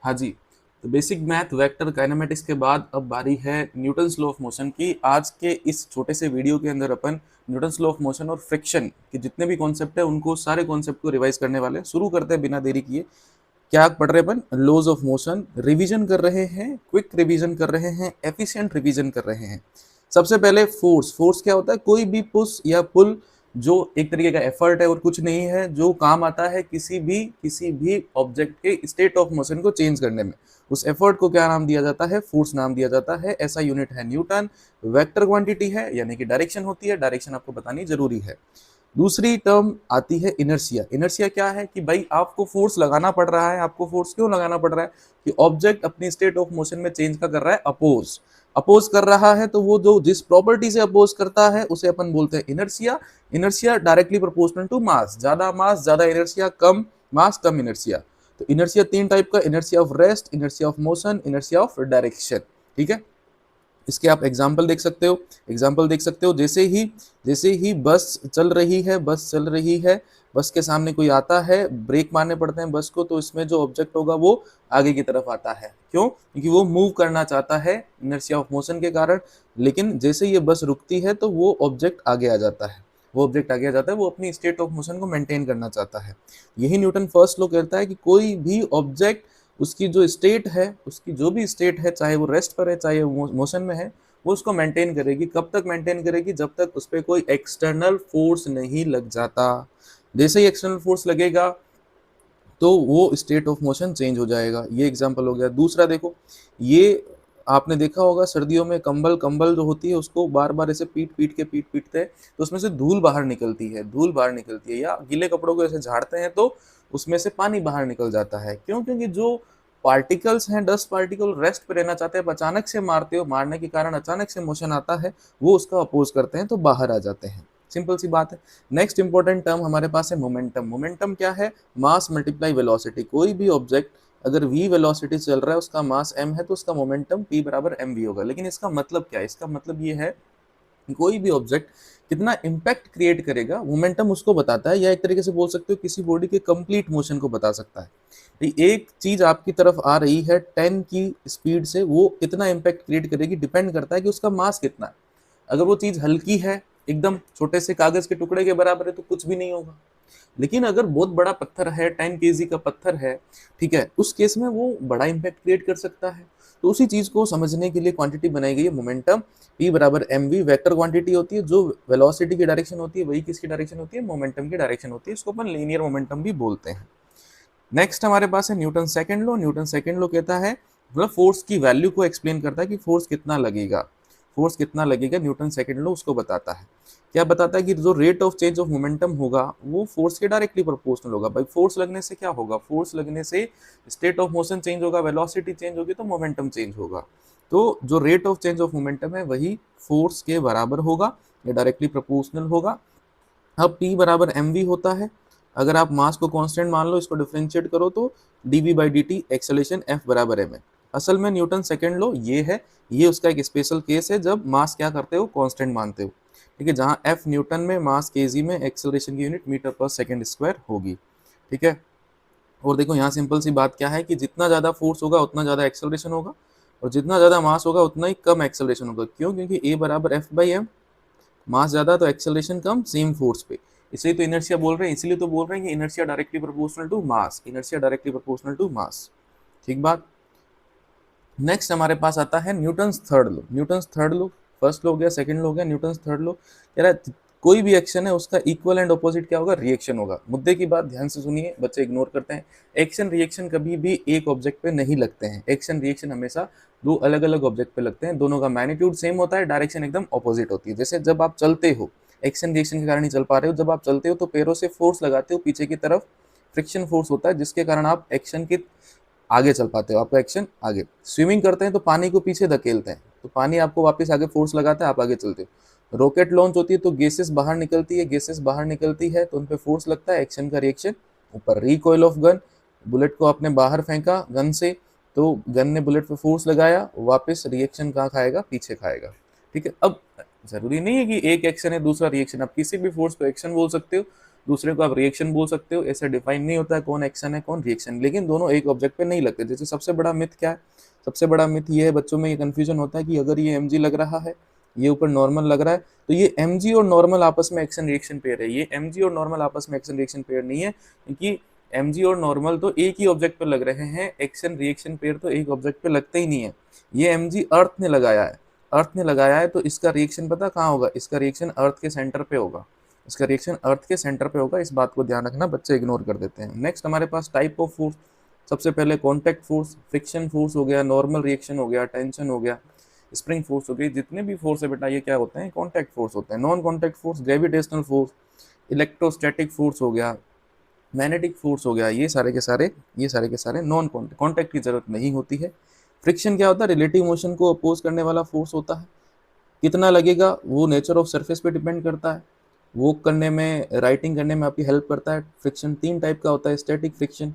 हाँ जी। तो basic math vector kinematics के बाद अब बारी है न्यूटन्स लॉ ऑफ मोशन की। आज के इस छोटे से वीडियो के अंदर अपन न्यूटन्स लॉ ऑफ मोशन और फ्रिक्शन के जितने भी कॉन्सेप्ट है उनको सारे कॉन्सेप्ट को रिवाइज करने वाले हैं। शुरू करते हैं बिना देरी किए। क्या पढ़ रहे हैं अपन? लॉज ऑफ मोशन रिवीजन कर रहे हैं, क्विक रिवीजन कर रहे हैं, एफिशिएंट रिवीजन कर रहे हैं। सबसे पहले फोर्स। फोर्स क्या होता है? कोई भी पुश या पुल जो एक तरीके का एफर्ट है और कुछ नहीं है, जो काम आता है किसी भी ऑब्जेक्ट के स्टेट ऑफ मोशन को चेंज करने में। उस एफर्ट को क्या नाम दिया जाता है? फोर्स नाम दिया जाता है। ऐसा यूनिट है न्यूटन। वेक्टर क्वांटिटी है, यानी कि डायरेक्शन होती है। डायरेक्शन आपको बतानी जरूरी है। दूसरी टर्म आती है इनर्शिया। इनर्शिया क्या है? कि भाई आपको फोर्स लगाना पड़ रहा है। आपको फोर्स क्यों लगाना पड़ रहा है? कि ऑब्जेक्ट अपनी स्टेट ऑफ मोशन में चेंज का कर रहा है अपोज। अपोज कर रहा है तो वो जो जिस प्रॉपर्टी से अपोज करता है उसे अपन बोलते हैं inertia. Inertia directly proportional to mass ज्यादा इनर्शिया, कम मास कम इनर्शिया। तो इनर्शिया तीन टाइप का: inertia of rest, inertia of motion, inertia of direction. ठीक है। इसके आप एग्जाम्पल देख सकते हो। एग्जाम्पल देख सकते हो, जैसे ही बस चल रही है, बस के सामने कोई आता है, ब्रेक मारने पड़ते हैं बस को, तो इसमें जो ऑब्जेक्ट होगा वो आगे की तरफ आता है। क्यों? क्योंकि वो मूव करना चाहता है इनर्शिया ऑफ मोशन के कारण। लेकिन जैसे ये बस रुकती है तो वो ऑब्जेक्ट आगे आ जाता है। वो अपनी स्टेट ऑफ मोशन को मेंटेन करना चाहता है। यही न्यूटन फर्स्ट लॉ कहता है कि कोई भी ऑब्जेक्ट, उसकी जो स्टेट है, उसकी जो भी स्टेट है, चाहे वो रेस्ट पर है चाहे वो मोशन में है, वो उसको मेंटेन करेगी। कब तक मेंटेन करेगी? जब तक उस पर कोई एक्सटर्नल फोर्स नहीं लग जाता। जैसे ही एक्सटर्नल फोर्स लगेगा तो वो स्टेट ऑफ मोशन चेंज हो जाएगा। ये एग्जांपल हो गया। दूसरा देखो, ये आपने देखा होगा सर्दियों में कंबल कंबल जो होती है उसको बार बार ऐसे पीटते हैं तो उसमें से धूल बाहर निकलती है। या गीले कपड़ों को ऐसे झाड़ते हैं तो उसमें से पानी बाहर निकल जाता है। क्यों? क्योंकि जो पार्टिकल्स हैं, डस्ट पार्टिकल रेस्ट पे रहना चाहते हैं, अचानक से मारते हो, मारने के कारण अचानक से मोशन आता है, वो उसका अपोज करते हैं तो बाहर आ जाते हैं। सिंपल सी बात है। नेक्स्ट इंपॉर्टेंट टर्म हमारे पास है मोमेंटम। मोमेंटम क्या है? मास मल्टीप्लाई वेलोसिटी। कोई भी ऑब्जेक्ट अगर v वेलोसिटी चल रहा है, उसका मास m है, तो उसका मोमेंटम p बराबर mv होगा। लेकिन इसका मतलब क्या है? इसका मतलब ये है कि कोई भी ऑब्जेक्ट कितना इम्पैक्ट क्रिएट करेगा, मोमेंटम उसको बताता है। या एक तरीके से बोल सकते हो किसी बॉडी के कंप्लीट मोशन को बता सकता है। एक चीज आपकी तरफ आ रही है 10 की स्पीड से, वो कितना इम्पैक्ट क्रिएट करेगी डिपेंड करता है कि उसका मास कितना है। अगर वो चीज हल्की है, एकदम छोटे से कागज के टुकड़े के बराबर है, तो कुछ भी नहीं होगा। लेकिन अगर बहुत बड़ा पत्थर है, 10 केजी का पत्थर है, ठीक है, उस केस में वो बड़ा इम्पैक्ट क्रिएट कर सकता है। तो उसी चीज को समझने के लिए क्वांटिटी बनाई गई है मोमेंटम। p बराबर mv वेक्टर क्वांटिटी होती है। जो वेलोसिटी की डायरेक्शन होती है वही किसकी डायरेक्शन होती है? मोमेंटम की डायरेक्शन होती है। इसको अपन लीनियर मोमेंटम भी बोलते हैं। नेक्स्ट हमारे पास है Newton second law. Newton second law कहता है, मतलब फोर्स की वैल्यू को एक्सप्लेन करता है कि फोर्स कितना लगेगा। न्यूटन सेकंड लॉ उसको बताता है। क्या बताता है? कि जो rate of change of momentum होगा वो फोर्स के डायरेक्टली प्रोपोर्शनल होगा। भाई फोर्स लगने से क्या होगा? फोर्स लगने से स्टेट ऑफ मोशन चेंज होगा, वेलोसिटी चेंज होगी तो मोमेंटम चेंज होगा। तो जो rate of change of momentum है वही फोर्स के बराबर होगा, या डायरेक्टली प्रोपोर्शनल होगा। अब p बराबर mv होता है। अगर आप मास को कांस्टेंट मान लो, इसको डिफरेंशिएट करो तो dv by dt acceleration f बराबर m है। असल में न्यूटन सेकंड लॉ ये है। ये उसका एक स्पेशल केस है जब मास क्या करते हो? कांस्टेंट मानते हो। ठीक है। जहाँ f न्यूटन में, मास केजी में, एक्सेलरेशन की यूनिट मीटर पर सेकंड स्क्वायर होगी। ठीक है। और देखो यहाँ सिंपल सी बात क्या है कि जितना ज्यादा फोर्स होगा उतना ज्यादा एक्सेलरेशन होगा, और जितना ज्यादा मास होगा उतना ही कम एक्सेलरेशन होगा। क्यों? क्योंकि a बराबर f बाई m। मास ज्यादा तो एक्सेलरेशन कम, सेम फोर्स पे। इसलिए तो इनर्शिया बोल रहे हैं। इसलिए तो बोल रहे हैं कि inertia directly proportional to mass. Inertia directly proportional to mass. ठीक बात। नेक्स्ट हमारे पास आता है Newton's third law. Newton's third law, first law हो गया, सेकंड लॉ हो गया, न्यूटन्स थर्ड लॉ कह रहा है कोई भी एक्शन है उसका इक्वल एंड ऑपोजिट क्या होगा? रिएक्शन होगा। मुद्दे की बात ध्यान से सुनिए, बच्चे इग्नोर करते हैं। एक्शन रिएक्शन कभी भी एक ऑब्जेक्ट पे नहीं लगते हैं। एक्शन रिएक्शन हमेशा दो अलग अलग ऑब्जेक्ट पे लगते हैं। दोनों का मैग्नीट्यूड सेम होता है, डायरेक्शन एकदम ऑपोजिट होती है। जैसे जब आप चलते हो, एक्शन रिएक्शन के कारण ही चल पा रहे हो। जब आप चलते हो तो पैरों से फोर्स लगाते हो पीछे की तरफ, फ्रिक्शन फोर्स होता है जिसके कारण आप एक्शन के आगे चल पाते हो, आपका एक्शन आगे। स्विमिंग करते हैं तो पानी को पीछे धकेलते हैं, तो पानी आपको वापस आगे फोर्स लगाता है, आप आगे चलते हो। रॉकेट लॉन्च होती है तो गैसेस बाहर निकलती है तो उन पे फोर्स लगता है, एक्शन का रिएक्शन ऊपर। रिकॉइल ऑफ गन, बुलेट को आपने बाहर फेंका गन से, तो गन ने बुलेट पे फोर्स लगाया, वापस रिएक्शन कहाँ खाएगा? पीछे खाएगा। ठीक है। अब जरूरी नहीं है कि एक एक्शन है दूसरा रिएक्शन, आप किसी भी फोर्स को एक्शन बोल सकते हो। दूसरे को आप रिएक्शन बोल सकते हो। ऐसे डिफाइन नहीं होता है कौन एक्शन है कौन रिएक्शन, लेकिन दोनों एक ऑब्जेक्ट पे नहीं लगते। जैसे सबसे बड़ा मिथ क्या है, सबसे बड़ा मिथ ये है, बच्चों में ये कंफ्यूजन होता है कि अगर ये mg लग रहा है, ये ऊपर नॉर्मल लग रहा है, तो ये mg और नॉर्मल आपस में एक्शन रिएक्शन पेयर है। ये mg और नॉर्मल आपस में एक्शन रिएक्शन पेयर नहीं है, क्योंकि mg और नॉर्मल तो एक ही ऑब्जेक्ट पे लग रहे हैं, एक्शन रिएक्शन पेयर तो एक ऑब्जेक्ट पे लगते ही नहीं है। ये mg अर्थ ने लगाया है, अर्थ ने लगाया है, तो इसका रिएक्शन पता कहाँ होगा, इसका रिएक्शन अर्थ के सेंटर पे होगा, इसका रिएक्शन अर्थ के सेंटर पे होगा। इस बात को ध्यान रखना, बच्चे इग्नोर कर देते हैं। नेक्स्ट हमारे पास टाइप ऑफ फोर्स, सबसे पहले कॉन्टैक्ट फोर्स, फ्रिक्शन फोर्स हो गया, नॉर्मल रिएक्शन हो गया, टेंशन हो गया, स्प्रिंग फोर्स हो गई। जितने भी फोर्स है बेटा ये क्या होते हैं, कॉन्टैक्ट फोर्स होते हैं। Non contact force gravitational force, electrostatic force हो गया, मैग्नेटिक फोर्स हो गया, ये सारे के सारे नॉन कॉन्टैक्ट की जरूरत नहीं होती है। फ्रिक्शन क्या होता है, रिलेटिव मोशन को अपोज करने वाला फोर्स होता है। कितना लगेगा वो नेचर ऑफ सरफेस पे डिपेंड करता है, वॉक करने में, राइटिंग करने में आपकी हेल्प करता है। फ्रिक्शन 3 टाइप का होता है। स्टैटिक फ्रिक्शन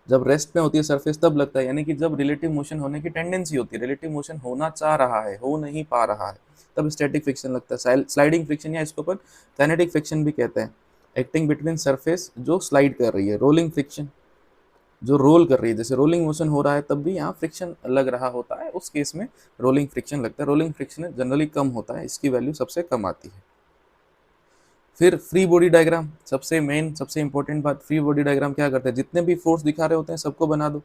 जब रेस्ट में होती है सरफेस तब लगता है, यानी कि जब रिलेटिव मोशन होने की टेंडेंसी होती है, रिलेटिव मोशन होना चाह रहा है, हो नहीं पा रहा है, तब स्टैटिक फ्रिक्शन लगता है। स्लाइडिंग फ्रिक्शन या इसको अपन काइनेटिक फ्रिक्शन भी कहते हैं, एक्टिंग बिटवीन सरफेस जो स्लाइड कर रही है। रोलिंग फ्रिक्शन जो रोल कर रही है, जैसे रोलिंग मोशन हो रहा है तब भी यहाँ फ्रिक्शन लग रहा होता है, उस केस में रोलिंग फ्रिक्शन लगता है। रोलिंग फ्रिक्शन जनरली कम होता है, इसकी वैल्यू सबसे कम आती है। फिर फ्री बॉडी डायग्राम, सबसे मेन सबसे इंपॉर्टेंट बात, फ्री बॉडी डायग्राम क्या करते हैं, जितने भी फोर्स दिखा रहे होते हैं सबको बना दो,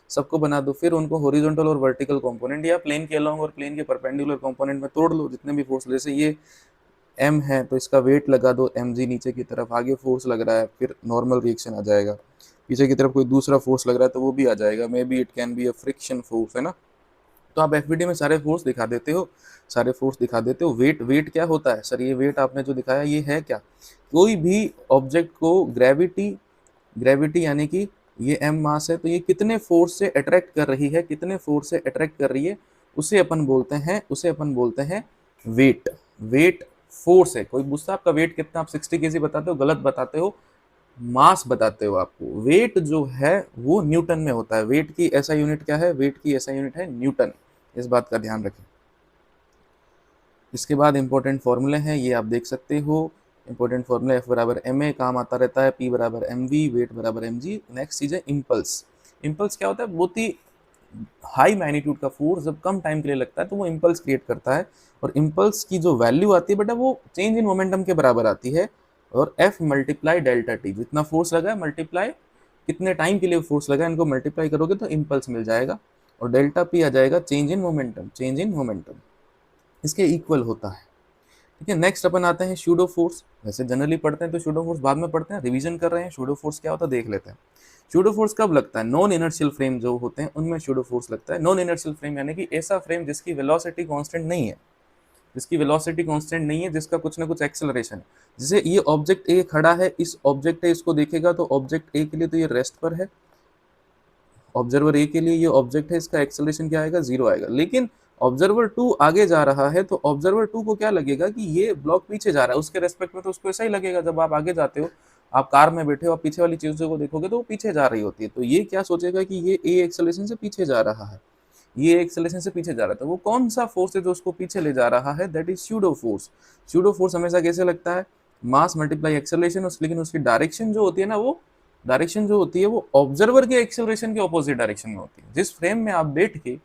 सबको बना दो। फिर उनको हॉरिजॉन्टल और वर्टिकल कंपोनेंट या प्लेन के अलोंग और प्लेन के परपेंडिकुलर कंपोनेंट में तोड़ लो। जितने भी फोर्स, जैसे ये m है तो इसका वेट लगा दो mg, नीचे की तरफ आगे फोर्स लग रहा है, फिर नॉर्मल रिएक्शन आ जाएगा। पीछे की तरफ कोई दूसरा फोर्स लग रहा है तो वो भी आ जाएगा, may be it can be a friction force, है ना। तो आप एफबीडी में सारे फोर्स दिखा देते हो, सारे फोर्स दिखा देते हो। वेट, वेट क्या होता है सर, ये वेट आपने जो दिखाया ये है क्या, कोई भी ऑब्जेक्ट को ग्रेविटी, ग्रेविटी यानी कि ये m मास है, तो ये कितने फोर्स से अट्रैक्ट कर रही है, कितने फोर्स से अट्रैक्ट कर रही है, उसे अपन बोलते हैं, उसे अपन बोलते हैं वेट। वेट फोर्स है। कोई पूछता है आपका वेट कितना, आप 60 केजी बताते हो, गलत बताते हो, मास बताते हो आपको। वेट जो है वो न्यूटन में होता है। वेट की ऐसा यूनिट क्या है, वेट की ऐसा यूनिट है न्यूटन, इस बात का ध्यान रखें। इसके बाद इंपॉर्टेंट फॉर्मूले हैं, ये आप देख सकते हो। इंपॉर्टेंट फॉर्मूला F बराबर ma काम आता रहता है, P बराबर mv, वेट बराबर mg। नेक्स्ट चीज है इम्पल्स। इम्पल्स क्या होता है, बहुत ही हाई मैग्नीट्यूड का फोर्स जब कम टाइम के लिए लगता है तो वो इम्पल्स क्रिएट करता है। और इम्पल्स की जो वैल्यू आती है बेटा वो चेंज इन मोमेंटम के बराबर आती है। और F मल्टीप्लाई डेल्टा टी, जितना फोर्स लगा है मल्टीप्लाई कितने टाइम के लिए फोर्स लगा है, इनको मल्टीप्लाई करोगे तो इम्पल्स मिल जाएगा। और डेल्टा पी आ जाएगा change in momentum, change in momentum इसके इक्वल होता है। ठीक है, नेक्स्ट अपन आते हैं सूडो फोर्स। वैसे जनरली पढ़ते हैं तो सूडो फोर्स बाद में पढ़ते हैं, रिवीजन कर रहे हैं। सूडो फोर्स क्या होता है देख लेते हैं। सूडो फोर्स कब लगता है, नॉन इनर्शियल फ्रेम जो होते हैं उनमें सूडो फोर्स लगता है। नॉन इनर्शियल फ्रेम यानी कि ऐसा फ्रेम जिसकी वेलोसिटी कांस्टेंट नहीं है, जिसकी वेलोसिटी कांस्टेंट नहीं है, जिसका कुछ ना कुछ एक्सेलरेशन है। जैसे ये ऑब्जेक्ट ए खड़ा है, इस ऑब्जेक्ट ए इसको देखेगा तो ऑब्जेक्ट ए के लिए तो ये रेस्ट पर है, ऑब्जर्वर ए के लिए ये ऑब्जेक्ट है, इसका एक्सेलरेशन क्या आएगा, 0 आएगा। लेकिन ऑब्जर्वर 2 आगे जा रहा है तो ऑब्जर्वर 2 को क्या लगेगा कि ये ब्लॉक पीछे जा रहा है, उसके रेस्पेक्ट में तो उसको ऐसा ही लगेगा। जब आप आगे जाते हो, आप कार में बैठे हो, आप पीछे वाली चीजों को देखोगे तो वो पीछे जा रही होती है, तो ये क्या सोचेगा कि ये ए एक्सेलरेशन से पीछे जा रहा है, ये एक्सेलरेशन से पीछे जा रहा था। वो कौन सा फोर्स है जो उसको पीछे ले जा रहा है, that is pseudo force. Pseudo force हमेशा कैसे लगता है, मास मल्टीप्लाई एक्सेलरेशन, लेकिन उसकी डायरेक्शन जो होती है ना, वो डायरेक्शन जो होती है वो ऑब्जर्वर के एक्सेलरेशन के ऑपोजिट डायरेक्शन में होती है। जिस फ्रेम में आप बैठ के,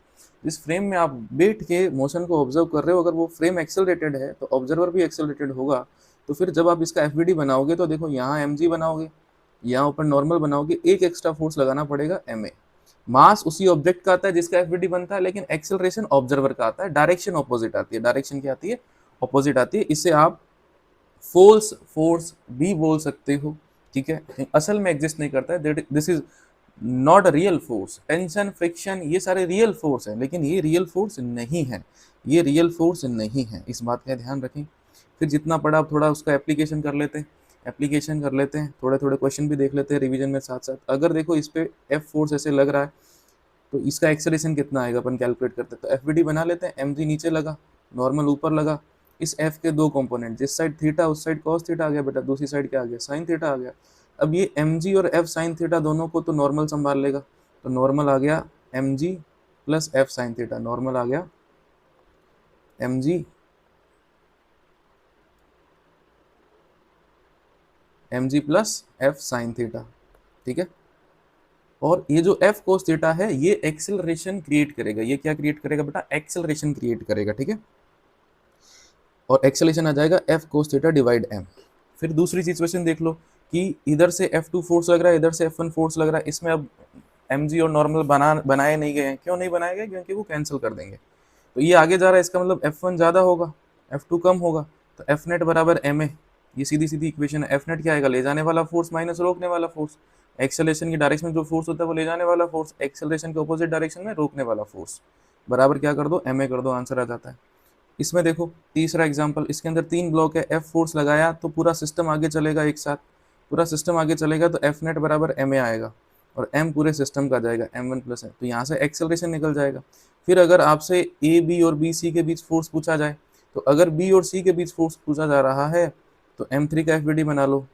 जिस फ्रेम में आप बैठ के मोशन को ऑब्जर्व कर रहे हो, अगर वो फ्रेम एक्सेलरेटेड है तो ऑब्जर्वर भी एक्सेलरेटेड होगा। तो फिर जब आप इसका एफबीडी बनाओगे तो देखो यहाँ mg बनाओगे, यहाँ ऊपर नॉर्मल बनाओगे, एक एक्स्ट्रा फोर्स लगाना पड़ेगा ma। मास उसी ऑब्जेक्ट का आता है जिसका एफबीडी बनता है, लेकिन एक्सेलरेशन ऑब्जर्वर का आता है, डायरेक्शन ऑपोजिट आती है। डायरेक्शन क्या आती है, ऑपोजिट आती है। इसे आप फोल्स फोर्स भी बोल सकते हो। ठीक है, असल में एग्जिस्ट नहीं करता है, this is not a real force. Tension, friction ये सारे रियल फोर्स हैं, लेकिन ये रियल फोर्स नहीं है, ये रियल फोर्स नहीं है, इस बात का ध्यान रखें। फिर जितना पढ़ा आप थोड़ा उसका एप्लीकेशन कर लेते हैं, एप्लीकेशन कर लेते हैं, थोड़े थोड़े क्वेश्चन भी देख लेते हैं रिवीजन में साथ साथ। अगर देखो इस पे एफ फोर्स ऐसे लग रहा है तो इसका एक्सेलरेशन कितना आएगा अपन कैलकुलेट करते हैं। तो एफबीडी बना लेते हैं, mg नीचे लगा, नॉर्मल ऊपर लगा, इस f के दो कंपोनेंट, जिस साइड थीटा उस साइड cos थीटा आ गया बेटा, दूसरी साइड क्या आ गया, sin थीटा आ गया। अब ये mg और f sin थीटा दोनों को तो नॉर्मल संभाल लेगा, तो नॉर्मल आ गया mg प्लस f sin थीटा, नॉर्मल आ गया mg mg plus F sine theta, ठीक है। और ये जो एफ कोस थीटा है ये एक्सेलरेशन क्रिएट करेगा, ये क्या क्रिएट करेगा बेटा, एक्सेलरेशन क्रिएट करेगा, ठीक है। और एक्सेलरेशन आ जाएगा F cos theta divide M. फिर दूसरी सिचुएशन देख लो कि इधर से F2 फोर्स लग रहा है, इधर से F1 फोर्स लग रहा है, इसमें अब mg और नॉर्मल बनाए नहीं गए हैं। क्यों नहीं बनाए गए, क्योंकि वो कैंसिल कर देंगे। तो ये आगे जा रहा है, इसका मतलब F1 ज़्यादा होगा, F2 कम होगा, तो F नेट बराबर ma। ये सीधी सीधी इक्वेशन है। F नेट क्या आएगा, ले जाने वाला फोर्स माइनस रोकने वाला फोर्स। एक्सेलरेशन की डायरेक्शन में जो फोर्स होता है वो ले जाने वाला फोर्स, एक्सेलरेशन के अपोजिट डायरेक्शन में रोकने वाला फोर्स, बराबर क्या कर दो, ma कर दो, आंसर आ जाता है। इसमें देखो तीसरा एग्जाम्पल, इसके अंदर 3 ब्लॉक है, F फोर्स लगाया तो पूरा सिस्टम आगे चलेगा, एक साथ पूरा सिस्टम आगे चलेगा तो F नेट बराबर ma आएगा, और m पूरे सिस्टम का जाएगा m1 प्लस m, तो यहाँ से एक्सेलरेशन निकल जाएगा। फिर अगर आपसे a b और b c के बीच फोर्स पूछा जाए, तो अगर b और c के बीच फोर्स पूछा जा रहा है तो m3 का FBD बना लो।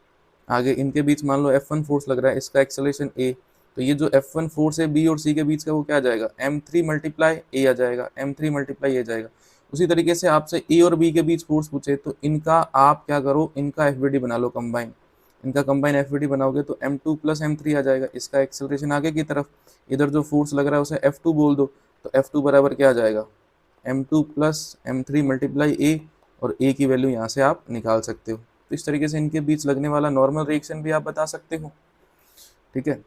आगे इनके बीच मान लो F1 फोर्स लग रहा है, इसका एक्सेलरेशन a, तो ये जो F1 फोर्स है b और c के बीच का वो क्या आ जाएगा, m3 मल्टीप्लाई a आ जाएगा, m3 मल्टीप्लाई a जाएगा। उसी तरीके से आपसे ए और बी के बीच फोर्स पूछे तो इनका आप क्या करो, इनका FBD बना लो कंबाइन। इनका कंबाइन FBD बनाओगे तो m2 प्लस m3 आ जाएगा, इसका एक्सेलरेशन आगे की तरफ, इधर जो फोर्स लग रहा है उसे F2 बोल दो, तो F2 बराबर क्या आ जाएगा, m2 plus m3 multiply a, और a की वैल्यू यहाँ से आप निकाल सकते हो। तो इस तरीके से इनके बीच लगने वाला नॉर्मल रिएक्शन भी आप बता सकते हो, ठीक है।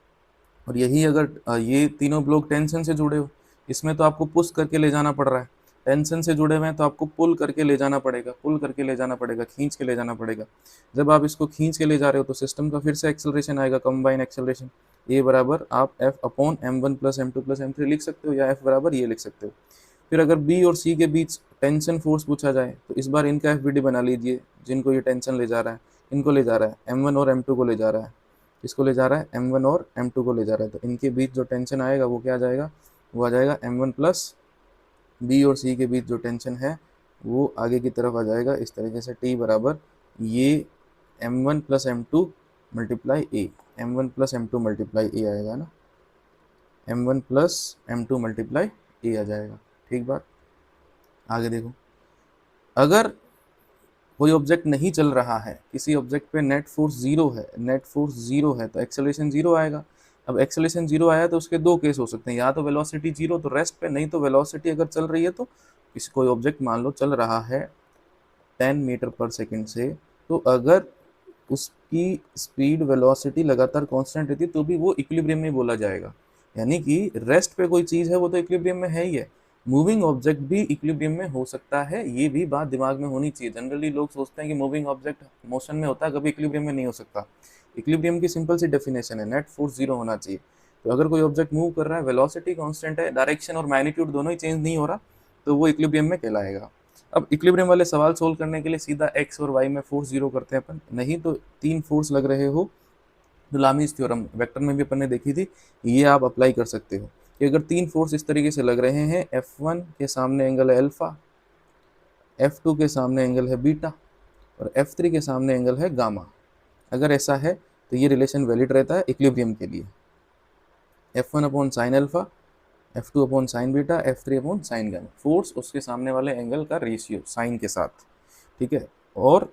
और यही अगर ये तीनों ब्लॉक टेंशन से जुड़े हो, इसमें तो आपको पुश करके ले जाना पड़ रहा है, टेंशन से जुड़े हुए हैं तो आपको पुल करके ले जाना पड़ेगा, पुल करके ले जाना पड़ेगा, खींच के ले जाना पड़ेगा। जब आप इसको खींच के ले जा रहे हो तो सिस्टम का फिर से एक्सेलरेशन आएगा, कंबाइन एक्सेलरेशन, ए बराबर आप F upon m1 plus m2 plus m3 लिख सकते हो, या एफ बराबर ये लिख सकते हो। फिर अगर बी और सी के बीच टेंशन फोर्स पूछा जाए तो इस बार इनका FBD बना लीजिए, जिनको ये टेंशन ले जा रहा है, इनको ले जा रहा है m1 और m2 को ले जा रहा है, इसको ले जा रहा है m1 और m2 को ले जा रहा है, तो इनके बीच जो टेंशन आएगा वो क्या आ जाएगा, वो आ जाएगा m1 प्लस बी और सी के बीच जो टेंशन है वो आगे की तरफ आ जाएगा, इस तरीके से T बराबर ये m1 प्लस m2 मल्टीप्लाई ए, m1 प्लस m2 मल्टीप्लाई ए आएगा ना, m1 प्लस m2 मल्टीप्लाई ए आ जाएगा, ठीक बात। आगे देखो, अगर कोई ऑब्जेक्ट नहीं चल रहा है, किसी ऑब्जेक्ट पे नेट फोर्स जीरो है, नेट फोर्स जीरो है तो एक्सेलरेशन जीरो आएगा। अब एक्सेलरेशन जीरो आया तो उसके दो केस हो सकते हैं, या तो वेलोसिटी जीरो तो रेस्ट पे, नहीं तो वेलोसिटी अगर चल रही है तो किसी कोई ऑब्जेक्ट मान लो चल रहा है 10 मीटर पर सेकंड से, तो अगर उसकी स्पीड वेलोसिटी लगातार कांस्टेंट रहती है तो भी वो इक्विलिब्रियम में बोला जाएगा, यानी कि रेस्ट पे कोई चीज़ है वो तो इक्विलिब्रियम में है ही है, मूविंग ऑब्जेक्ट भी इक्विलिब्रियम में हो सकता है, ये भी बात दिमाग में होनी चाहिए। जनरली लोग सोचते हैं कि मूविंग ऑब्जेक्ट मोशन में होता है, कभी इक्विलिब्रियम में नहीं हो सकता। इक्विलिब्रियम की सिंपल सी डेफिनेशन है, नेट फोर्स जीरो होना चाहिए। तो अगर कोई ऑब्जेक्ट मूव कर रहा है, वेलोसिटी कांस्टेंट है, डायरेक्शन और मैग्नीट्यूड दोनों ही चेंज नहीं हो रहा, तो वो इक्विलिब्रियम में कहलाएगा। अब इक्विलिब्रियम वाले सवाल सोल्व करने के लिए सीधा x और y में फोर्स जीरो करते हैं अपन, नहीं तो तीन फोर्स लग रहे हो तो लामीज थ्योरम वेक्टर में भी अपन ने देखी थी, ये आप अप्लाई कर सकते हो कि अगर तीन फोर्स इस तरीके से लग रहे हैं, F1 के सामने एंगल है अल्फा, F2 के सामने एंगल है बीटा, और F3 के सामने एंगल है गामा। अगर ऐसा है तो ये रिलेशन वैलिड रहता है इक्विलिब्रियम के लिए, F1 upon sine alpha, F2 upon sine beta, F3 upon sine gamma, force उसके सामने वाले एंगल का रेशियो साइन के साथ, ठीक है। और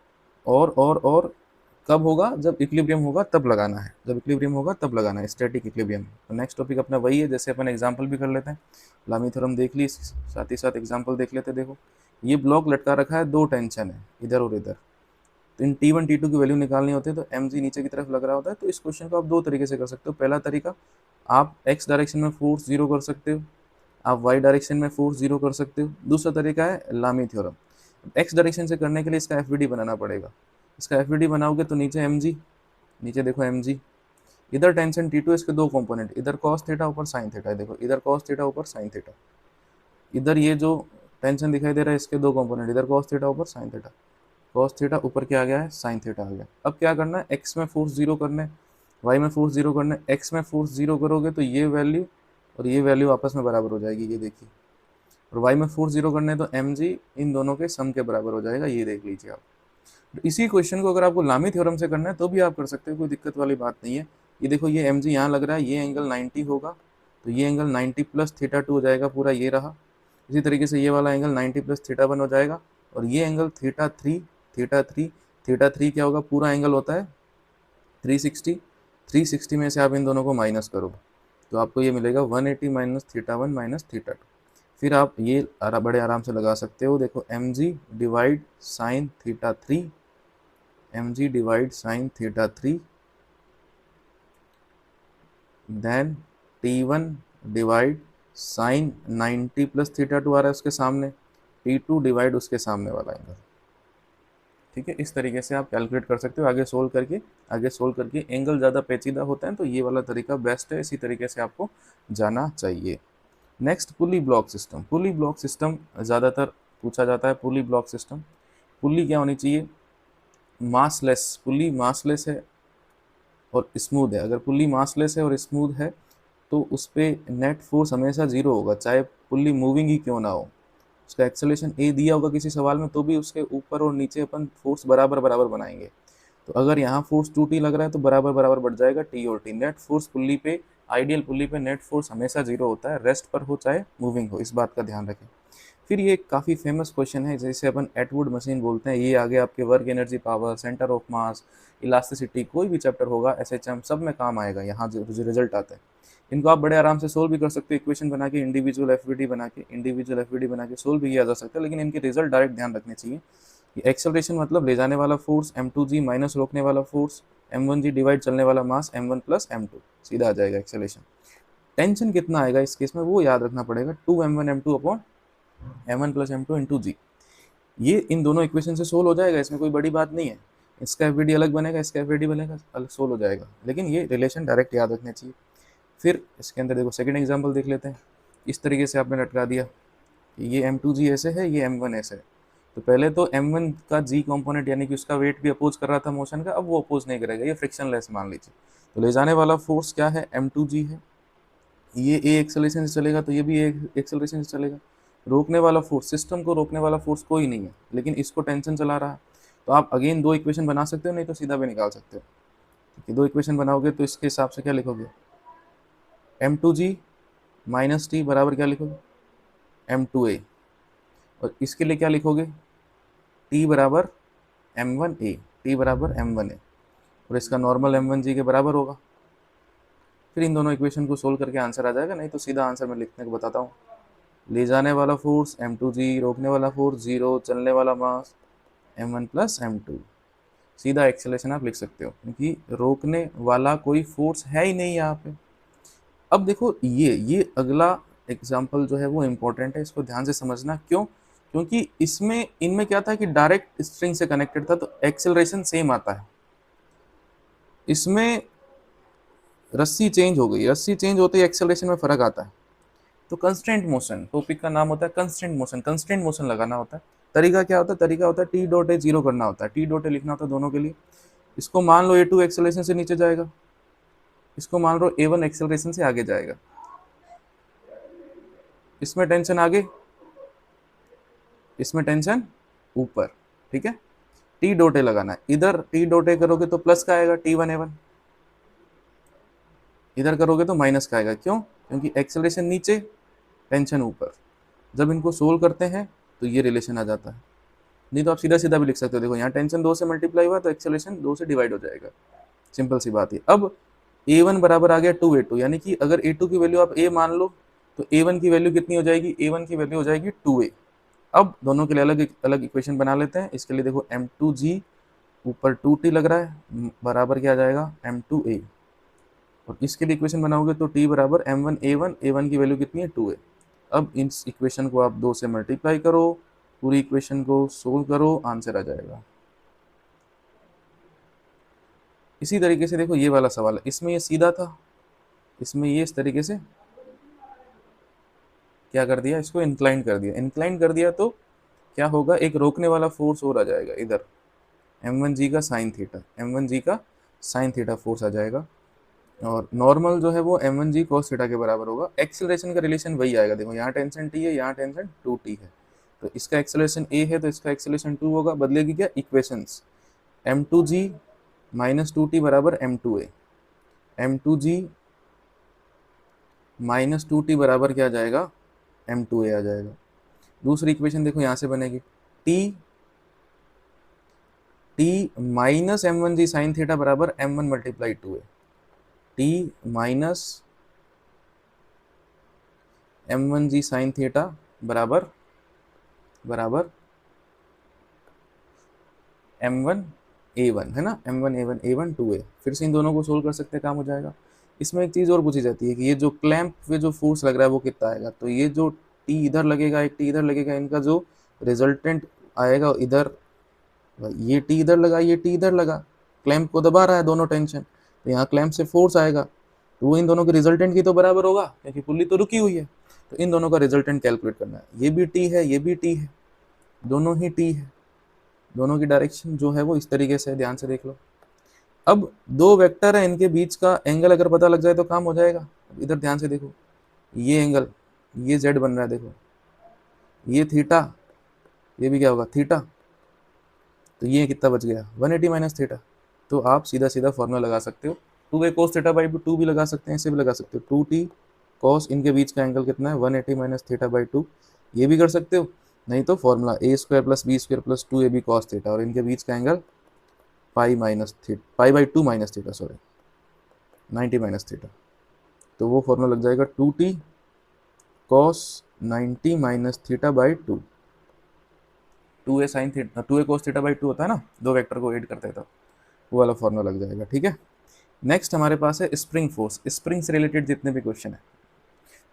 कब होगा, जब इक्विलिब्रियम होगा तब लगाना है, जब इक्विलिब्रियम होगा तब लगाना है, स्टैटिक इक्विलिब्रियम। तो नेक्स्ट टॉपिक अपना वही है, जैसे अपन एग्जांपल भी कर लेते हैं, लामी थ्योरम देख ली, साथ ही साथ एग्जांपल देख लेते हैं। देखो ये ब्लॉक लटका रखा है, दो टेंशन है इधर और इधर, तो इन T1 T2 की वैल्यू निकालनी होती है, तो mg नीचे की तरफ लग रहा होता है। तो इस क्वेश्चन को आप दो तरीके से कर सकते हो। पहला तरीका, आप x डायरेक्शन में फोर्स जीरो कर सकते हो, आप y डायरेक्शन में फोर्स जीरो कर सकते हो। दूसरा तरीका है लामी थ्योरम। x डायरेक्शन से करने के लिए इसका FBD बनाना पड़ेगा, इसका FBD बनाओगे तो नीचे mg, नीचे देखो mg, इधर टेंशन T2, इसके दो कंपोनेंट, इधर cos थीटा ऊपर sin थीटा, देखो इधर cos थीटा ऊपर sin थीटा, इधर ये जो टेंशन दिखाई दे रहा है इसके दो कंपोनेंट, इधर cos थीटा ऊपर sin थीटा, cos थीटा ऊपर क्या आ गया है, sin थीटा आ गया। अब क्या करना है, x में फोर्स जीरो करना है, y में फोर्स जीरो करना है। x में फोर्स जीरो करोगे तो ये वैल्यू और ये वैल्यू आपस में बराबर हो जाएगी, ये देखिए, और y में फोर्स जीरो करने तो mg इन दोनों के सम के बराबर हो जाएगा, ये देख लीजिए आप। तो इसी क्वेश्चन को अगर आपको लामी थ्योरम से करना है तो भी आप कर सकते हो, कोई दिक्कत वाली बात नहीं है। ये देखो ये mg यहाँ लग रहा है, ये एंगल 90 होगा, तो ये एंगल 90 प्लस थीटा 2 हो जाएगा, पूरा ये रहा। इसी तरीके से ये वाला एंगल 90 प्लस थीटा 1 हो जाएगा, और ये एंगल थीटा 3 क्या होगा, पूरा एंगल होता है 360, 360 में से आप इन दोनों को माइनस करो तो आपको ये मिलेगा 180 माइनस थीटा 1 माइनस थीटा 2। फिर आप ये बड़े आराम से लगा सकते हो, देखो mg divide sine theta 3, mg divide sine theta 3, then t1 divide sine 90 plus theta 2 आ रहा है उसके सामने, t2 डिवाइड उसके सामने वाला एंगल। ठीक है, इस तरीके से आप कैलकुलेट कर सकते हो आगे सोल्व करके। एंगल ज़्यादा पेचीदा होता है तो ये वाला तरीका बेस्ट है, इसी तरीके से आपको जाना चाहिए। नेक्स्ट पुली ब्लॉक सिस्टम। पुली ब्लॉक सिस्टम ज़्यादातर पूछा जाता है। पुली ब्लॉक सिस्टम, पुली क्या होनी चाहिए, मासलेस। पुली मासलेस है और स्मूथ है। अगर पुली मासलेस है और स्मूथ है तो उस पर नेट फोर्स हमेशा जीरो होगा, चाहे पुली मूविंग ही क्यों ना हो। उसका एक्सेलरेशन ए दिया होगा किसी सवाल में तो भी उसके ऊपर और नीचे अपन फोर्स बराबर बराबर बनाएंगे। तो अगर यहाँ फोर्स 2t लग रहा है तो बराबर बराबर बढ़ जाएगा t और t। नेट फोर्स पुल्ली पे, आइडियल पुल्ली पे नेट फोर्स हमेशा जीरो होता है, रेस्ट पर हो चाहे मूविंग हो, इस बात का ध्यान रखें। फिर ये काफ़ी फेमस क्वेश्चन है जिसे अपन एटवुड मशीन बोलते हैं। ये आगे आपके work energy power, centre of mass, elasticity, कोई भी चैप्टर होगा SHM सब में काम आएगा, यहाँ जो रिजल्ट आता है। इनको आप बड़े आराम से सोल्व भी कर सकते हो, इक्वेशन बना के, इंडिविजुअल FVD बना के सोल्व भी किया जा सकता है। लेकिन इनके रिजल्ट डायरेक्ट ध्यान रखने चाहिए। एक्सेलरेशन मतलब ले जाने वाला फोर्स m2g माइनस रोकने वाला फोर्स m1g डिवाइड चलने वाला मास m1 प्लस m2, सीधा आ जाएगा एक्सेलरेशन। टेंशन कितना आएगा इस केस में वो याद रखना पड़ेगा, 2m1 m2 upon m1 plus m2 into जी। ये इन दोनों इक्वेशन से सोल्व हो जाएगा, इसमें कोई बड़ी बात नहीं है। इसका FVD अलग बनेगा, इसका FVD बनेगा, अलग सोल्व हो जाएगा, लेकिन ये रिलेशन डायरेक्ट याद रखने चाहिए। फिर इसके अंदर देखो सेकंड एग्जांपल देख लेते हैं। इस तरीके से आपने लटका दिया, ये m2g ऐसे है, ये m1 ऐसे है। तो पहले तो m1 का g कंपोनेंट यानी कि उसका वेट भी अपोज कर रहा था मोशन का, अब वो अपोज नहीं करेगा, ये फ्रिक्शनलेस मान लीजिए। तो ले जाने वाला फोर्स क्या है, m2g है। ये a एक्सेलरेशन से चलेगा तो ये भी a एक्सेलरेशन से चलेगा। रोकने वाला फोर्स, सिस्टम को रोकने वाला फोर्स कोई नहीं है, लेकिन इसको टेंशन चला रहा है। तो आप अगेन दो इक्वेशन बना सकते हो, नहीं तो सीधा भी निकाल सकते हो। ठीक है, दो इक्वेशन बनाओगे तो इसके हिसाब से क्या लिखोगे, m2g माइनस टी बराबर क्या लिखोगे, m2a। और इसके लिए क्या लिखोगे, t बराबर m1a, t बराबर m1a, और इसका नॉर्मल m1g के बराबर होगा। फिर इन दोनों इक्वेशन को सोल्व करके आंसर आ जाएगा, नहीं तो सीधा आंसर मैं लिखने को बताता हूँ। ले जाने वाला फोर्स m2g, रोकने वाला फोर्स 0, चलने वाला मास m1 प्लस m2। सीधा एक्सेलरेशन आप लिख सकते हो, क्योंकि रोकने वाला कोई फोर्स है ही नहीं यहाँ पे। अब देखो ये अगला एग्जाम्पल जो है वो इम्पोर्टेंट है, इसको ध्यान से समझना। क्यों, क्योंकि इसमें इनमें क्या था कि डायरेक्ट स्ट्रिंग से कनेक्टेड था तो एक्सेलरेशन सेम आता है। इसमें रस्सी चेंज हो गई, रस्सी चेंज होते ही एक्सेलरेशन में फर्क आता है। तो कंस्टेंट मोशन, टॉपिक का नाम होता है कंस्टेंट मोशन। कंस्टेंट मोशन लगाना होता है। तरीका क्या होता है, तरीका होता है टी डॉट ए जीरो करना होता है, टी डॉट ए लिखना होता है दोनों के लिए। इसको मान लो A2 एक्सेलरेशन से नीचे जाएगा, इसको मान लो A1 एक्सेलरेशन से आगे जाएगा। इसमें टेंशन आगे, इसमें टेंशन ऊपर। ठीक है, टी डॉट ए लगाना है। इधर टी डॉट ए करोगे तो प्लस का आएगा T1A1, इधर करोगे तो माइनस का आएगा। क्यों, क्योंकि एक्सेलरेशन नीचे, टेंशन ऊपर। जब इनको सोल्व करते हैं तो ये रिलेशन आ जाता है। नहीं तो आप सीधा सीधा भी लिख सकते हो, देखो यहाँ टेंशन 2 से मल्टीप्लाई हुआ तो एक्सेलरेशन 2 से डिवाइड हो जाएगा। सिंपल सी बात है। अब A1 बराबर आ गया 2A2, यानी कि अगर A2 की वैल्यू आप A मान लो तो A1 की वैल्यू कितनी हो जाएगी, A1 की वैल्यू हो जाएगी 2A। अब दोनों के लिए अलग अलग इक्वेशन बना लेते हैं। इसके लिए देखो m2g ऊपर 2t लग रहा है, बराबर क्या आ जाएगा m2a। और इसके लिए इक्वेशन बनाओगे तो t बराबर m1a1, a1 की वैल्यू कितनी है 2a। अब इस इक्वेशन को आप 2 से मल्टीप्लाई करो, पूरी इक्वेशन को सोल्व करो, आंसर आ जाएगा। इसी तरीके से देखो ये वाला सवाल है, इसमें ये सीधा था, इसमें ये इस तरीके से क्या कर दिया, इसको इंक्लाइन कर दिया। इंक्लाइन कर दिया तो क्या होगा, एक रोकने वाला फोर्स और आ जाएगा इधर, m1g का साइन थीटा, m1g का साइन थीटा फोर्स आ जाएगा। और नॉर्मल जो है वो m1g cos थीटा के बराबर होगा। एक्सेलरेशन का रिलेशन वही आएगा, देखो यहाँ टेंशन t है, यहाँ टेंशन 2t है, तो इसका एक्सेलरेशन a है तो इसका एक्सेलरेशन 2 होगा। बदलेगी क्या इक्वेशंस, m2g माइनस 2t बराबर m2a, m2g माइनस 2t बराबर क्या आ जाएगा, m2a आ जाएगा। दूसरी इक्वेशन देखो यहाँ से बनेगी, t T minus M one G sine theta बराबर M one multiply two A, T minus M one G sine theta बराबर बराबर एम वन ए वन, है ना, M one A one two A. फिर से इन दोनों को सोल्व कर सकते हैं, काम हो जाएगा। इसमें एक चीज़ और पूछी जाती है कि ये जो क्लैंप पे जो फोर्स लग रहा है वो कितना आएगा, तो ये जो टी इधर लगेगा, एक टी इधर लगेगा, इनका जो रिजल्टेंट आएगा इधर, ये टी इधर लगा, ये टी इधर लगा, क्लैंप को दबा रहा है दोनों टेंशन, तो यहाँ क्लैंप से फोर्स आएगा, तो वो इन दोनों के रिजल्टेंट की तो बराबर होगा क्योंकि पुल्ली तो रुकी हुई है। तो इन दोनों का रिजल्टेंट कैलकुलेट करना है, ये भी टी है, ये भी टी है, दोनों ही टी है, दोनों की डायरेक्शन जो है वो इस तरीके से है, ध्यान से देख लो। अब दो वेक्टर है, इनके बीच का एंगल अगर पता लग जाए तो काम हो जाएगा। इधर ध्यान से देखो, ये एंगल, ये जेड बन रहा है, देखो ये थीटा, ये भी क्या होगा थीटा, तो ये कितना बच गया 180 माइनस थीटा। तो आप सीधा सीधा फॉर्मूला लगा सकते हो, 2a cos theta by to भी लगा सकते हैं, इसे भी लगा सकते हो, 2t cos, इनके बीच का एंगल कितना है 180 माइनस थीटा बाई टू, ये भी कर सकते हो। नहीं तो formula a square plus B square plus 2ab cos theta, और इनके बीच का angle pi minus theta, pi by two minus theta, sorry 90 minus theta. तो वो फॉर्मूला लग जाएगा 2t cos 90 minus theta by two, 2a sine theta, 2a cos theta by two होता है ना, दो वेक्टर को ऐड करते हैं तो वो वाला फॉर्मूला लग जाएगा, ठीक है। नेक्स्ट हमारे पास है स्प्रिंग फोर्स। स्प्रिंग से रिलेटेड जितने भी क्वेश्चन है,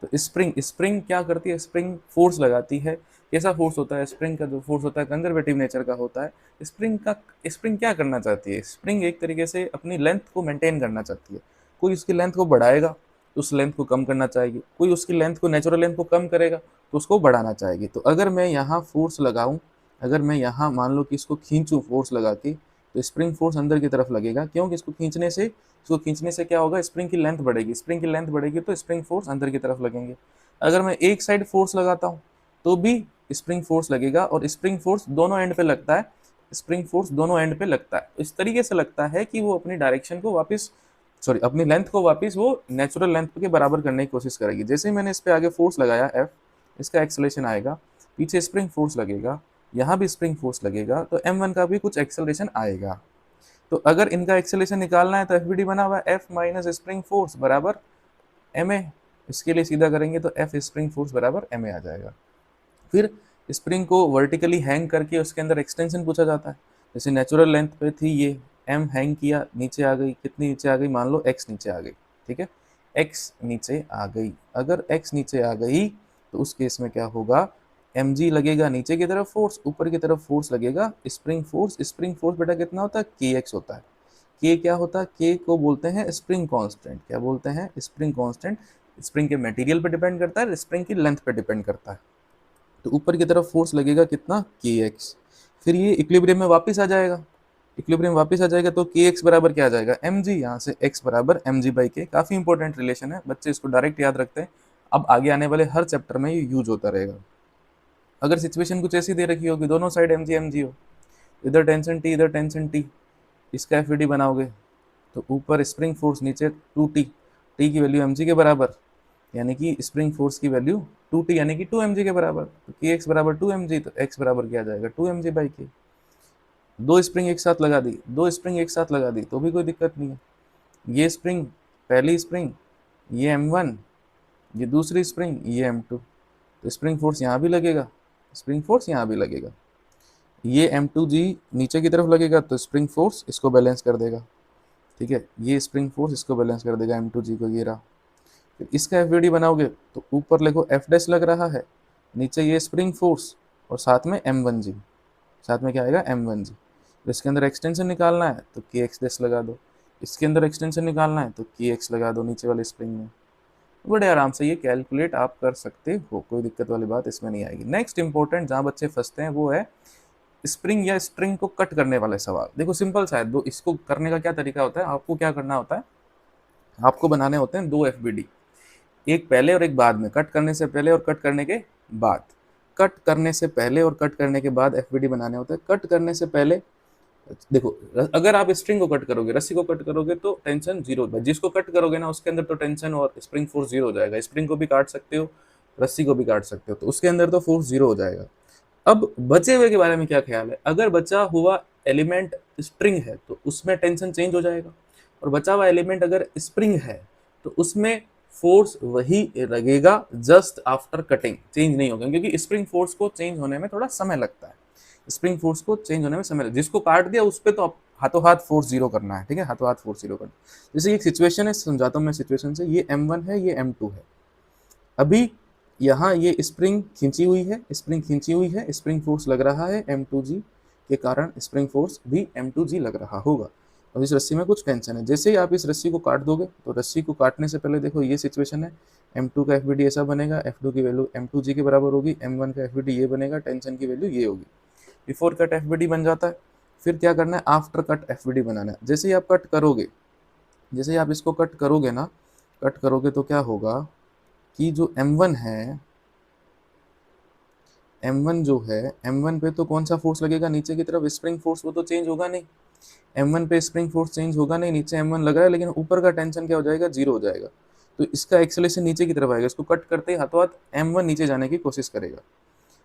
तो स्प्रिंग, स्प्रिंग क्या करती है, स्प्रिंग फोर्स लगाती है। कैसा फोर्स होता है स्प्रिंग का, जो फोर्स होता है कंजर्वेटिव नेचर का होता है। स्प्रिंग क्या करना चाहती है, स्प्रिंग एक तरीके से अपनी लेंथ को मेंटेन करना चाहती है। कोई उसकी लेंथ को बढ़ाएगा तो उस लेंथ को कम करना चाहेगी, कोई उसकी लेंथ को, नेचुरल लेंथ को कम करेगा तो उसको बढ़ाना चाहेगी। तो अगर मैं यहाँ फोर्स लगाऊं, अगर मैं यहाँ मान लो कि इसको खींचूं फोर्स लगा के, तो स्प्रिंग फोर्स अंदर की तरफ लगेगा, क्योंकि इसको खींचने से क्या होगा, स्प्रिंग की लेंथ बढ़ेगी, स्प्रिंग की लेंथ बढ़ेगी तो स्प्रिंग फोर्स अंदर की तरफ लगेंगे। अगर मैं एक साइड फोर्स लगाता हूँ तो भी स्प्रिंग फोर्स लगेगा, और स्प्रिंग फोर्स दोनों एंड पे लगता है, स्प्रिंग फोर्स दोनों एंड पे लगता है, इस तरीके से लगता है कि वो अपनी डायरेक्शन को वापस, सॉरी अपनी लेंथ को वापस वो नेचुरल लेंथ के बराबर करने की कोशिश करेगी। जैसे ही मैंने इस पे आगे फोर्स लगाया F, इसका एक्सेलरेशन आएगा, पीछे स्प्रिंग फोर्स लगेगा, यहाँ भी स्प्रिंग फोर्स लगेगा, तो m1 का भी कुछ एक्सेलरेशन आएगा। तो अगर इनका एक्सेलरेशन निकालना है तो FBD बना हुआ है F माइनस स्प्रिंग फोर्स बराबर ma, इसके लिए सीधा करेंगे तो F स्प्रिंग फोर्स बराबर ma आ जाएगा। फिर स्प्रिंग को वर्टिकली हैंग करके उसके अंदर एक्सटेंशन पूछा जाता है। जैसे नेचुरल लेंथ पे थी ये, m हैंग किया, नीचे आ गई, कितनी नीचे आ गई, मान लो x नीचे आ गई, ठीक है, x नीचे आ गई। अगर x नीचे आ गई तो उस केस में क्या होगा, mg लगेगा नीचे की तरफ फोर्स, ऊपर की तरफ फोर्स लगेगा स्प्रिंग फोर्स। स्प्रिंग फोर्स बेटा कितना होता है, kx होता है। k क्या होता है, k को बोलते हैं स्प्रिंग कांस्टेंट। क्या बोलते हैं, स्प्रिंग कांस्टेंट। स्प्रिंग के मटेरियल पे डिपेंड करता है, स्प्रिंग की लेंथ पे डिपेंड करता है। तो ऊपर की तरफ फोर्स लगेगा कितना, kx। फिर ये इक्विलिब्रियम में वापस आ जाएगा, इक्विलिब्रियम वापस आ जाएगा तो kx बराबर क्या आ जाएगा, mg। यहाँ से x बराबर mg बाई k, काफ़ी इंपॉर्टेंट रिलेशन है, बच्चे इसको डायरेक्ट याद रखते हैं। अब आगे आने वाले हर चैप्टर में ये यूज होता रहेगा। अगर सिचुएशन कुछ ऐसी दे रखी हो कि दोनों साइड mg हो, इधर टेंशन t, इधर टेंशन t, इसका FVD बनाओगे तो ऊपर स्प्रिंग फोर्स, नीचे 2t, t की वैल्यू mg के बराबर, यानी कि स्प्रिंग फोर्स की वैल्यू 2t यानी कि 2mg के बराबर। तो kx बराबर 2mg, तो x बराबर क्या आ जाएगा 2mg बाई k। दो स्प्रिंग एक साथ लगा दी, दो स्प्रिंग एक साथ लगा दी तो भी कोई दिक्कत नहीं है। ये स्प्रिंग, पहली स्प्रिंग, ये m1, ये दूसरी स्प्रिंग, ये m2, तो स्प्रिंग फोर्स यहाँ भी लगेगा, स्प्रिंग फोर्स यहाँ भी लगेगा। ये m2g नीचे की तरफ लगेगा तो स्प्रिंग फोर्स इसको बैलेंस कर देगा, ठीक है, ये स्प्रिंग फोर्स इसको बैलेंस कर देगा m2g को, ये रहा। फिर इसका FVD बनाओगे तो ऊपर देखो F डैश लग रहा है, नीचे ये स्प्रिंग फोर्स, और साथ में m1g, साथ में क्या आएगा m1g। इसके अंदर एक्सटेंशन निकालना है तो kx डैश लगा दो, इसके अंदर एक्सटेंशन निकालना है तो kx लगा दो नीचे वाले स्प्रिंग में। बड़े आराम से ये कैलकुलेट आप कर सकते हो, कोई दिक्कत वाली बात इसमें नहीं आएगी। नेक्स्ट इंपॉर्टेंट जहाँ बच्चे फंसते हैं वो है स्प्रिंग या स्ट्रिंग को कट करने वाले सवाल। देखो सिंपल सा है, दो, इसको करने का क्या तरीका होता है, आपको क्या करना होता है, आपको बनाने होते हैं दो FBD, एक पहले और एक बाद में, कट करने से पहले और कट करने के बाद। कट करने से पहले और कट करने के बाद FBD बनाने होते हैं। कट करने से पहले देखो, अगर आप स्ट्रिंग को कट करोगे, रस्सी को कट करोगे तो टेंशन जीरो, जिसको कट करोगे ना उसके अंदर तो टेंशन और स्प्रिंग फोर्स जीरो हो जाएगा। स्प्रिंग को भी काट सकते हो, रस्सी को भी काट सकते हो, तो उसके अंदर तो फोर्स जीरो हो जाएगा। अब बचे हुए के बारे में क्या ख्याल है, अगर बचा हुआ एलिमेंट स्ट्रिंग है तो उसमें टेंशन चेंज हो जाएगा, और बचा हुआ एलिमेंट अगर स्प्रिंग है तो उसमें फोर्स वही लगेगा जस्ट आफ्टर कटिंग, चेंज नहीं होगा, क्योंकि स्प्रिंग फोर्स को चेंज होने में थोड़ा समय लगता है। स्प्रिंग फोर्स को चेंज होने में समय लगता है, जिसको काट दिया उस पर तो आप हाथों हाथ फोर्स जीरो करना है, ठीक है, हाथों हाथ फोर्स जीरो करना। जैसे एक सिचुएशन है, समझाता हूँ मैं सिचुएशन से। ये M1 है, ये M2 है। अभी यहाँ ये स्प्रिंग खींची हुई है, स्प्रिंग खींची हुई है, स्प्रिंग फोर्स लग रहा है M2G के कारण, स्प्रिंग फोर्स भी M2G लग रहा होगा। अब इस रस्सी में कुछ टेंशन है, जैसे ही आप इस रस्सी को काट दोगे तो रस्सी को काटने से पहले देखो ये सिचुएशन है, M2 का FBD ऐसा बनेगा, F2 की वैल्यू M2G के बराबर होगी, M1 का FBD ये बनेगा, टेंशन की वैल्यू ये होगी। बिफोर कट FBD बन जाता है। फिर क्या करना है, आफ्टर कट FBD बनाना है। जैसे ही आप कट करोगे, जैसे ही आप इसको कट करोगे ना, कट करोगे तो क्या होगा कि जो M1 है, M1 जो है, M1 पे तो कौन सा फोर्स लगेगा नीचे की तरफ, स्प्रिंग फोर्स, वो तो चेंज होगा नहीं। M1 पे स्प्रिंग फोर्स चेंज होगा नहीं, नीचे M1 लग रहा है, लेकिन ऊपर का टेंशन क्या हो जाएगा, जीरो हो जाएगा। तो इसका एक्सेलेरेशन नीचे की तरफ आएगा, इसको कट करते ही हाथों हाथ M1 नीचे जाने की कोशिश करेगा।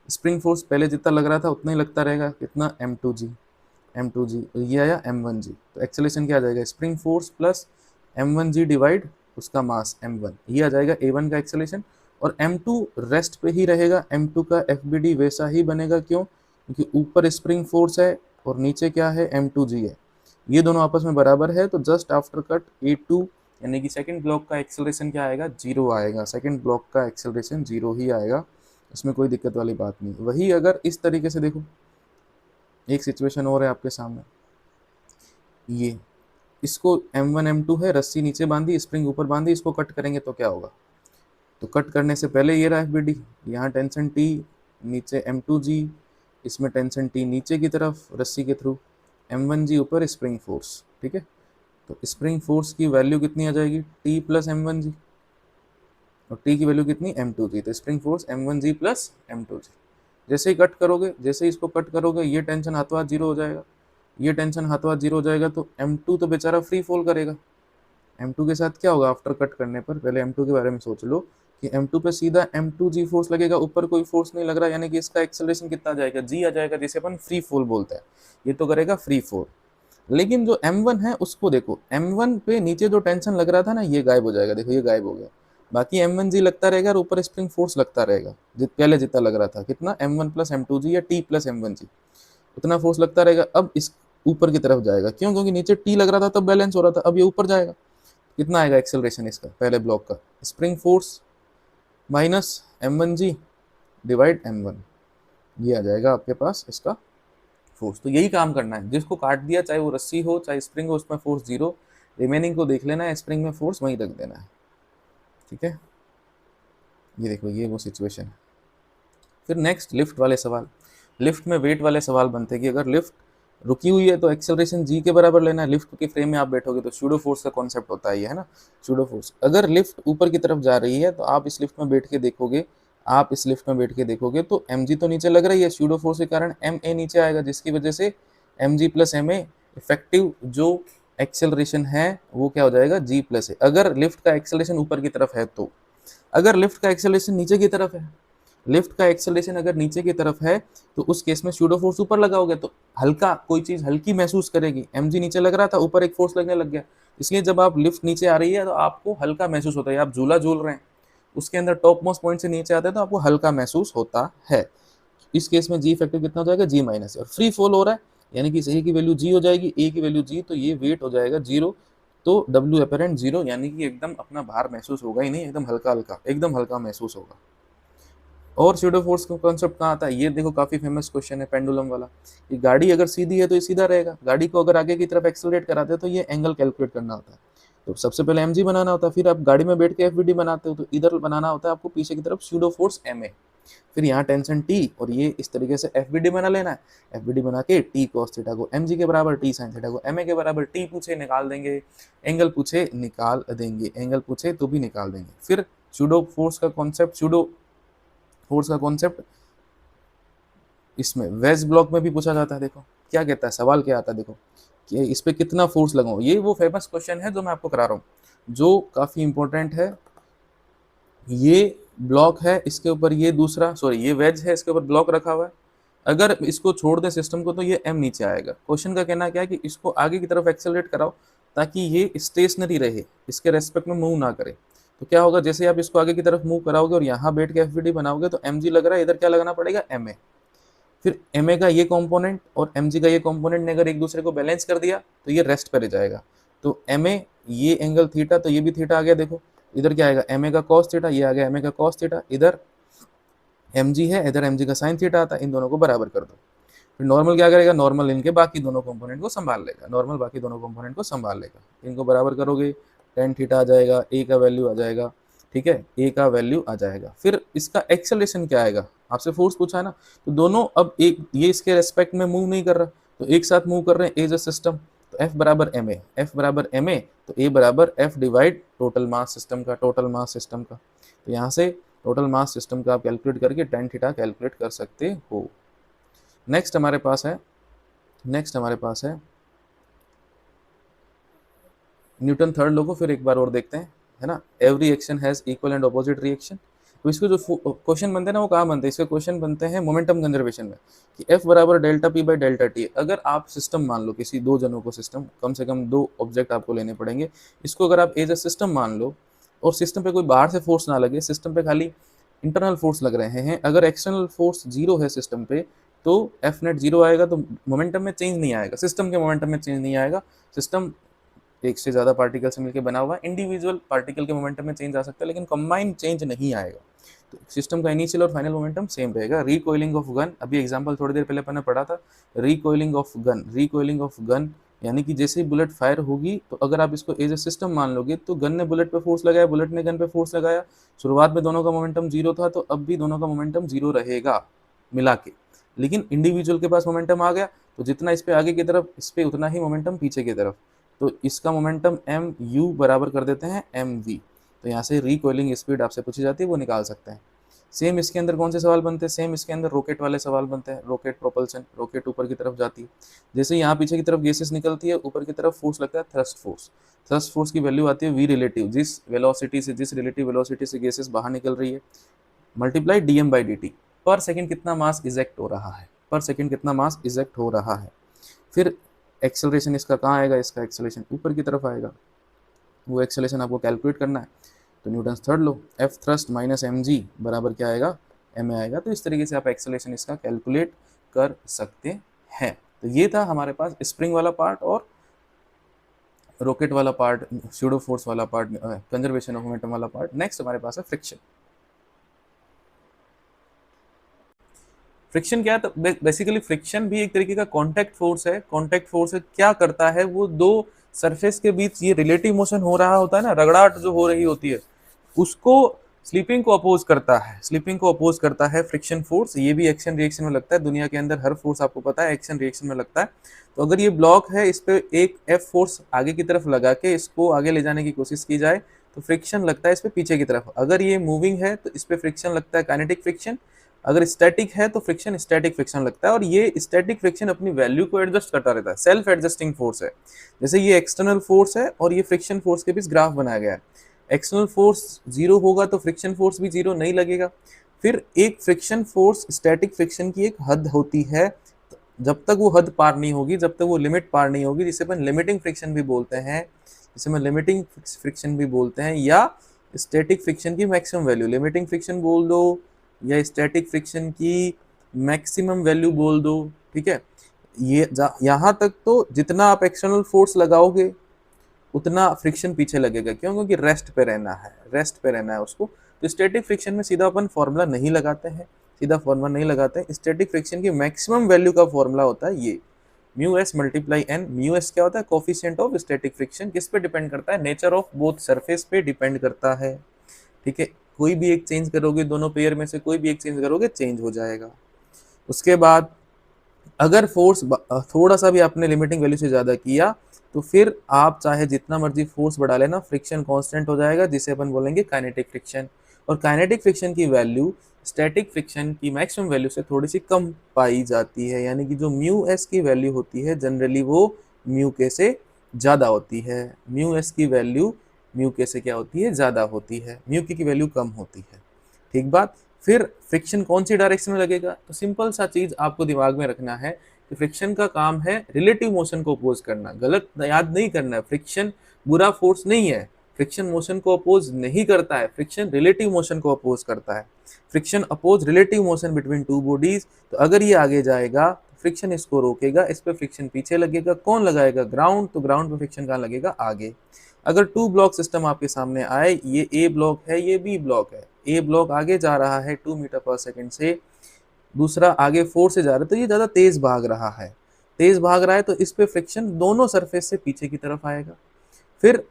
स्प्रिंग फोर्स पहले जितना लग रहा था उतना ही लगता रहेगा, कितना, M2G, M2G, ये आया M1G। तो एक्सेलेरेशन क्या आ जाएगा, spring force plus M1G divide उसका मास M1, ये आ जाएगा A1 का एक्सेलेरेशन। और M2 रेस्ट पे ही रहेगा, M2 का FBD वैसा ही बनेगा, क्यों, क्योंकि ऊपर स्प्रिंग फोर्स है और नीचे क्या है, M2G है, ये दोनों आपस में बराबर है। तो जस्ट आफ्टर कट A2 यानी कि सेकंड ब्लॉक का एक्सेलरेशन क्या आएगा, जीरो आएगा, सेकंड ब्लॉक का एक्सेलरेशन जीरो ही आएगा, इसमें कोई दिक्कत वाली बात नहीं। वही अगर इस तरीके से देखो, एक सिचुएशन और है आपके सामने, ये इसको M1 M2 है, रस्सी नीचे बांधी, स्प्रिंग ऊपर बांधी, इसको कट करेंगे तो क्या होगा, तो कट करने से पहले ये रहा FBD, यहाँ टेंशन T, नीचे M2G, इसमें टेंशन T नीचे की तरफ रस्सी के थ्रू, M1G ऊपर स्प्रिंग फोर्स, ठीक है। तो स्प्रिंग फोर्स की वैल्यू कितनी आ जाएगी, T प्लस M1G, और T की वैल्यू कितनी, M2G, तो spring force M1G plus M2G। जैसे ही कट करोगे, जैसे ही इसको कट करोगे, ये टेंशन हाथों हाथ जीरो हो जाएगा, ये टेंशन हाथों हाथ जीरो हो जाएगा, तो M2 तो बेचारा फ्री फॉल करेगा। M2 के साथ क्या होगा आफ्टर कट करने पर, पहले M2 के बारे में सोच लो कि M2 पे सीधा M2G फोर्स लगेगा, ऊपर कोई फोर्स नहीं लग रहा, यानी कि इसका एक्सेलरेशन कितना आ जाएगा, G आ जाएगा, जिसे अपन फ्री फॉल बोलते हैं, ये तो करेगा फ्री फॉल। लेकिन जो M1 है उसको देखो, M1 पे नीचे जो टेंशन लग रहा था ना, ये गायब हो जाएगा, देखो ये गायब हो गया, बाकी M1G लगता रहेगा और ऊपर स्प्रिंग फोर्स लगता रहेगा, पहले जितना लग रहा था, कितना, M1 प्लस M2G या T प्लस M1G, उतना फोर्स लगता रहेगा। अब इस ऊपर की तरफ जाएगा, क्यों, क्योंकि नीचे T लग रहा था तब बैलेंस हो रहा था, अब ये ऊपर जाएगा, कितना आएगा एक्सेलरेशन इसका, पहले ब्लॉक का, spring force minus M1G divide M1, ये आ जाएगा आपके पास इसका फोर्स। तो यही काम करना है, जिसको काट दिया, चाहे वो रस्सी हो चाहे स्प्रिंग हो, उसमें फोर्स जीरो, रिमेनिंग को देख लेना है, स्प्रिंग में फोर्स वहीं रख देना है, ठीक है। ये देखो, ये वो सिचुएशन है। फिर नेक्स्ट लिफ्ट वाले सवाल, लिफ्ट में वेट वाले सवाल बनते हैं कि अगर लिफ्ट रुकी हुई है तो एक्सेलरेशन G के बराबर लेना है, लिफ्ट के फ्रेम में आप बैठोगे तो सूडो फोर्स का कॉन्सेप्ट होता है ये, है ना, सूडो फोर्स। अगर लिफ्ट ऊपर की तरफ जा रही है तो आप इस लिफ्ट में बैठ के देखोगे, आप इस लिफ्ट में बैठ के देखोगे तो mg तो नीचे लग रही है, सूडो फोर्स के कारण ma नीचे आएगा, जिसकी वजह से mg प्लस ma इफेक्टिव जो एक्सेलरेशन है वो क्या हो जाएगा, G प्लस है। अगर लिफ्ट का एक्सेलरेशन ऊपर की तरफ है तो, अगर लिफ्ट का एक्सेलरेशन नीचे की तरफ है, लिफ्ट का एक्सेलरेशन अगर नीचे की तरफ है तो उस केस में सूडो फोर्स ऊपर लगाओगे तो हल्का, कोई चीज हल्की महसूस करेगी, mg नीचे लग रहा था, ऊपर एक फोर्स लगने लग गया, इसलिए जब आप लिफ्ट नीचे आ रही है तो आपको हल्का महसूस होता है, आप झूला झूल रहे हैं, उसके अंदर टॉप मोस्ट पॉइंट से नीचे आते हैं तो आपको हल्का महसूस होता है। इस केस में G इफेक्टिव कितना हो जाएगा, G माइनस, और फ्री फॉल हो रहा है, यानी कि A की वैल्यू G हो जाएगी, A की वैल्यू G, तो ये वेट हो जाएगा जीरो, तो W अपेरेंट जीरो, यानी कि एकदम अपना भार महसूस होगा ही नहीं, एकदम हल्का हल्का, एकदम हल्का महसूस होगा। और सूडो फोर्स का कॉन्सेप्ट कहाँ आता है, ये देखो काफी फेमस क्वेश्चन है पेंडुलम वाला, कि गाड़ी अगर सीधी है तो ये सीधा रहेगा, गाड़ी को अगर आगे की तरफ एक्सेलरेट कराते हो तो ये एंगल कैलकुलेट करना होता है, तो सबसे पहले mg बनाना होता है, फिर आप गाड़ी में बैठ के FBD बनाते हो तो इधर बनाना होता है आपको पीछे की तरफ सूडो फोर्स ma, फिर यहाँ टेंशन T, और ये इस तरीके से FBD बना लेना है, FBD बना के T cos थीटा को mg के बराबर, T sin थीटा को ma के बराबर, T पूछे निकाल देंगे, एंगल पूछे निकाल देंगे, एंगल पूछे तो भी निकाल देंगे। फिर सूडो फोर्स का कॉन्सेप्ट, सूडो फोर्स का कॉन्सेप्ट इसमें वेज ब्लॉक में भी पूछा जाता है, देखो क्या कहता है, सवाल क्या आता है, देखो कि इस पे कितना फोर्स लगाऊं, ये वो फेमस क्वेश्चन है जो मैं आपको करा रहा हूँ, जो काफी इंपॉर्टेंट है। ये ब्लॉक है, इसके ऊपर ये दूसरा, सॉरी ये वेज है, इसके ऊपर ब्लॉक रखा हुआ है, अगर इसको छोड़ दें सिस्टम को तो ये m नीचे आएगा। क्वेश्चन का कहना क्या है कि इसको आगे की तरफ एक्सेलरेट कराओ ताकि ये स्टेशनरी रहे, इसके रेस्पेक्ट में मूव ना करे। तो क्या होगा, जैसे आप इसको आगे की तरफ मूव कराओगे और यहाँ बैठ के एफ बनाओगे तो mg लग रहा है, इधर क्या लगाना पड़ेगा, ma। फिर ma का ये कंपोनेंट और mg का ये कंपोनेंट ने अगर एक दूसरे को बैलेंस कर दिया तो ये रेस्ट पे रह जाएगा। तो ma ये एंगल थीटा, तो ये भी थीटा आ गया। देखो इधर क्या आएगा, ma का कॉस थीटा, ये आ गया ma का कॉस थीटा, इधर mg है, इधर mg का साइन थीटा आता है। इन दोनों को बराबर कर दो। फिर नॉर्मल क्या करेगा, नॉर्मल इनके बाकी दोनों कंपोनेंट को संभाल लेगा, नॉर्मल बाकी दोनों कंपोनेंट को संभाल लेगा। इनको बराबर करोगे, टेन थीटा आ जाएगा, ए का वैल्यू आ जाएगा, ठीक है, ए का वैल्यू आ जाएगा। फिर इसका एक्सेलरेशन क्या आएगा, आपसे फोर्स पूछा है ना, तो दोनों अब एक ये इसके रेस्पेक्ट में मूव नहीं कर रहा, तो एक साथ मूव कर रहे हैं एज अ सिस्टम। तो F बराबर ma, F बराबर ma, तो A बराबर F divide total mass system का, टोटल मास सिस्टम का। तो यहाँ से टोटल मास सिस्टम का आप कैलकुलेट करके टेन थीटा कैलकुलेट कर सकते हो। नेक्स्ट हमारे पास है न्यूटन थर्ड लॉ को फिर एक बार और देखते हैं, है ना। Every action has equal and opposite reaction. तो इसके जो क्वेश्चन बनते हैं ना वो कहाँ बनते हैं, इसके क्वेश्चन बनते हैं मोमेंटम कंजर्वेशन में, कि F बराबर delta P by delta T। अगर आप सिस्टम मान लो, किसी दो जनों को सिस्टम, कम से कम दो ऑब्जेक्ट आपको लेने पड़ेंगे, इसको अगर आप एज अ सिस्टम मान लो और सिस्टम पे कोई बाहर से फोर्स ना लगे, सिस्टम पे खाली इंटरनल फोर्स लग रहे हैं, अगर एक्सटर्नल फोर्स जीरो है सिस्टम पे तो एफ नेट जीरो आएगा, तो मोमेंटम में चेंज नहीं आएगा, सिस्टम के मोमेंटम में चेंज नहीं आएगा। सिस्टम एक से ज़्यादा पार्टिकल से मिलकर बना हुआ है, इंडिविजुअल पार्टिकल के मोमेंटम में चेंज आ सकता है लेकिन कंबाइंड चेंज नहीं आएगा। तो सिस्टम का इनिशियल और फाइनल मोमेंटम सेम रहेगा। रिकॉइलिंग ऑफ गन, अभी एग्जांपल थोड़ी देर पहले मैंने पढ़ा था, रिकॉइलिंग ऑफ गन यानी कि जैसे ही बुलेट फायर होगी तो अगर आप इसको एज ए सिस्टम मान लोगे तो गन ने बुलेट पे फोर्स लगाया, बुलेट ने गन पे फोर्स लगाया, शुरुआत में दोनों का मोमेंटम जीरो था तो अब भी दोनों का मोमेंटम जीरो रहेगा मिला के। लेकिन इंडिविजुअल के पास मोमेंटम आ गया तो जितना इस पे आगे की तरफ, इस पे उतना ही मोमेंटम पीछे की तरफ, तो इसका मोमेंटम एम यू बराबर कर देते हैं एम वी। तो यहाँ से रिकॉइलिंग स्पीड आपसे पूछी जाती है, वो निकाल सकते हैं। सेम इसके अंदर कौन से सवाल बनते हैं, सेम इसके अंदर रॉकेट वाले सवाल बनते हैं। रॉकेट प्रोपल्शन, रॉकेट ऊपर की तरफ जाती है, जैसे यहाँ पीछे की तरफ गैसेस निकलती है, ऊपर की तरफ फोर्स लगता है थ्रस्ट फोर्स। थ्रस्ट फोर्स की वैल्यू आती है वी रिलेटिव, जिस रिलेटिव वेलोसिटी से गैसेस बाहर निकल रही है, मल्टीप्लाई dm बाई dt। पर सेकंड कितना मास इजेक्ट हो रहा है, पर सेकंड कितना मास इजेक्ट हो रहा है। फिर एक्सेलरेशन इसका कहाँ आएगा, इसका एक्सेलरेशन ऊपर की तरफ आएगा, वो एक्सेलरेशन आपको कैलकुलेट करना है। तो Newton's third law, F thrust minus M G बराबर क्या आएगा, एम ए आएगा। तो इस तरीके से आप एक्सेलरेशन इसका कैलकुलेट कर सकते हैं। तो ये था हमारे पास स्प्रिंग वाला पार्ट और रॉकेट वाला पार्ट, स्यूडो फोर्स वाला पार्ट, कंजर्वेशन ऑफ मोमेंटम वाला पार्ट। नेक्स्ट हमारे पास है फ्रिक्शन। फ्रिक्शन क्या है, तो बेसिकली फ्रिक्शन भी एक तरीके का कांटेक्ट फोर्स है। कांटेक्ट फोर्स क्या करता है, वो दो सरफेस के बीच ये रिलेटिव मोशन हो रहा होता है ना, रगड़ाहट जो हो रही होती है, उसको स्लिपिंग को अपोज करता है, स्लिपिंग को अपोज करता है फ्रिक्शन फोर्स। ये भी एक्शन रिएक्शन में लगता है, दुनिया के अंदर हर फोर्स आपको पता है एक्शन रिएक्शन में लगता है। तो अगर ये ब्लॉक है, इस पे एक एफ फोर्स आगे की तरफ लगा के इसको आगे ले जाने की कोशिश की जाए तो फ्रिक्शन लगता है इस पे पीछे की तरफ। अगर ये मूविंग है तो इस पे फ्रिक्शन लगता है काइनेटिक फ्रिक्शन, अगर स्टैटिक है तो फ्रिक्शन स्टैटिक फ्रिक्शन लगता है। और ये स्टैटिक फ्रिक्शन अपनी वैल्यू को एडजस्ट करता रहता है, सेल्फ एडजस्टिंग फोर्स है। जैसे ये एक्सटर्नल फोर्स है और ये फ्रिक्शन फोर्स के बीच ग्राफ बनाया गया है, एक्सटर्नल फोर्स जीरो होगा तो फ्रिक्शन फोर्स भी जीरो नहीं लगेगा। फिर एक फ्रिक्शन फोर्स, स्टैटिक फ्रिक्शन की एक हद होती है, जब तक वो हद पार नहीं होगी, जब तक वो लिमिट पार नहीं होगी, जिसे अपन लिमिटिंग फ्रिक्शन भी बोलते हैं, जिसे मैं लिमिटिंग फ्रिक्शन भी बोलते हैं, या स्टैटिक फ्रिक्शन की मैक्सिमम वैल्यू, लिमिटिंग फ्रिक्शन बोल दो या स्टैटिक फ्रिक्शन की मैक्सिमम वैल्यू बोल दो, ठीक है। ये यहाँ तक तो जितना आप एक्सटर्नल फोर्स लगाओगे उतना फ्रिक्शन पीछे लगेगा, क्यों, क्योंकि रेस्ट पे रहना है, रेस्ट पे रहना है उसको। तो स्टैटिक फ्रिक्शन में सीधा अपन फॉर्मूला नहीं लगाते हैं, सीधा फॉर्मूला नहीं लगाते हैं। स्टैटिक फ्रिक्शन की मैक्सिमम वैल्यू का फॉर्मूला होता है ये mu S multiply N. Mu S क्या होता है, कोफिशिएंट ऑफ स्टैटिक फ्रिक्शन। किस पे डिपेंड करता है, नेचर ऑफ बोथ सरफेस पे डिपेंड करता है, ठीक है। कोई भी एक चेंज करोगे, दोनों पेयर में से कोई भी एक चेंज करोगे, चेंज हो जाएगा। उसके बाद अगर फोर्स थोड़ा सा भी आपने लिमिटिंग वैल्यू से ज़्यादा किया तो फिर आप चाहे जितना मर्जी फोर्स बढ़ा लेना, फ्रिक्शन कांस्टेंट हो जाएगा, जिसे अपन बोलेंगे काइनेटिक फ्रिक्शन। और काइनेटिक फ्रिक्शन की वैल्यू स्टैटिक फ्रिक्शन की मैक्सिमम वैल्यू से थोड़ी सी कम पाई जाती है, यानी कि जो म्यू एस की वैल्यू होती है जनरली वो म्यू के से ज़्यादा होती है। म्यू एस की वैल्यू म्यू के से क्या होती है, ज़्यादा होती है, म्यू की वैल्यू कम होती है, ठीक बात। फिर फ्रिक्शन कौन सी डायरेक्शन में लगेगा, तो सिंपल सा चीज आपको दिमाग में रखना है कि फ्रिक्शन का काम है रिलेटिव मोशन को अपोज करना। गलत याद नहीं करना है, फ्रिक्शन बुरा फोर्स नहीं है, फ्रिक्शन मोशन को अपोज नहीं करता है, फ्रिक्शन रिलेटिव मोशन को अपोज करता है। Friction oppose relative motion between two bodies. तो अगर ये आगे जाएगा फ्रिक्शन इसको रोकेगा, इस पे फ्रिक्शन पीछे लगेगा, कौन लगाएगा, ग्राउंड, तो ग्राउंड पे फ्रिक्शन कहाँ लगेगा, आगे। अगर टू ब्लॉक सिस्टम आपके सामने आए, ये ए ब्लॉक है, ये बी ब्लॉक है, ए ब्लॉक आगे जा रहा है 2 मीटर पर सेकंड से, दूसरा आगे 4 से जा रहा है, तो ये ज्यादा तेज भाग रहा है, तेज भाग रहा है, तो इस पे फ्रिक्शन दोनों सरफेस से पीछे की तरफ आएगा। फिर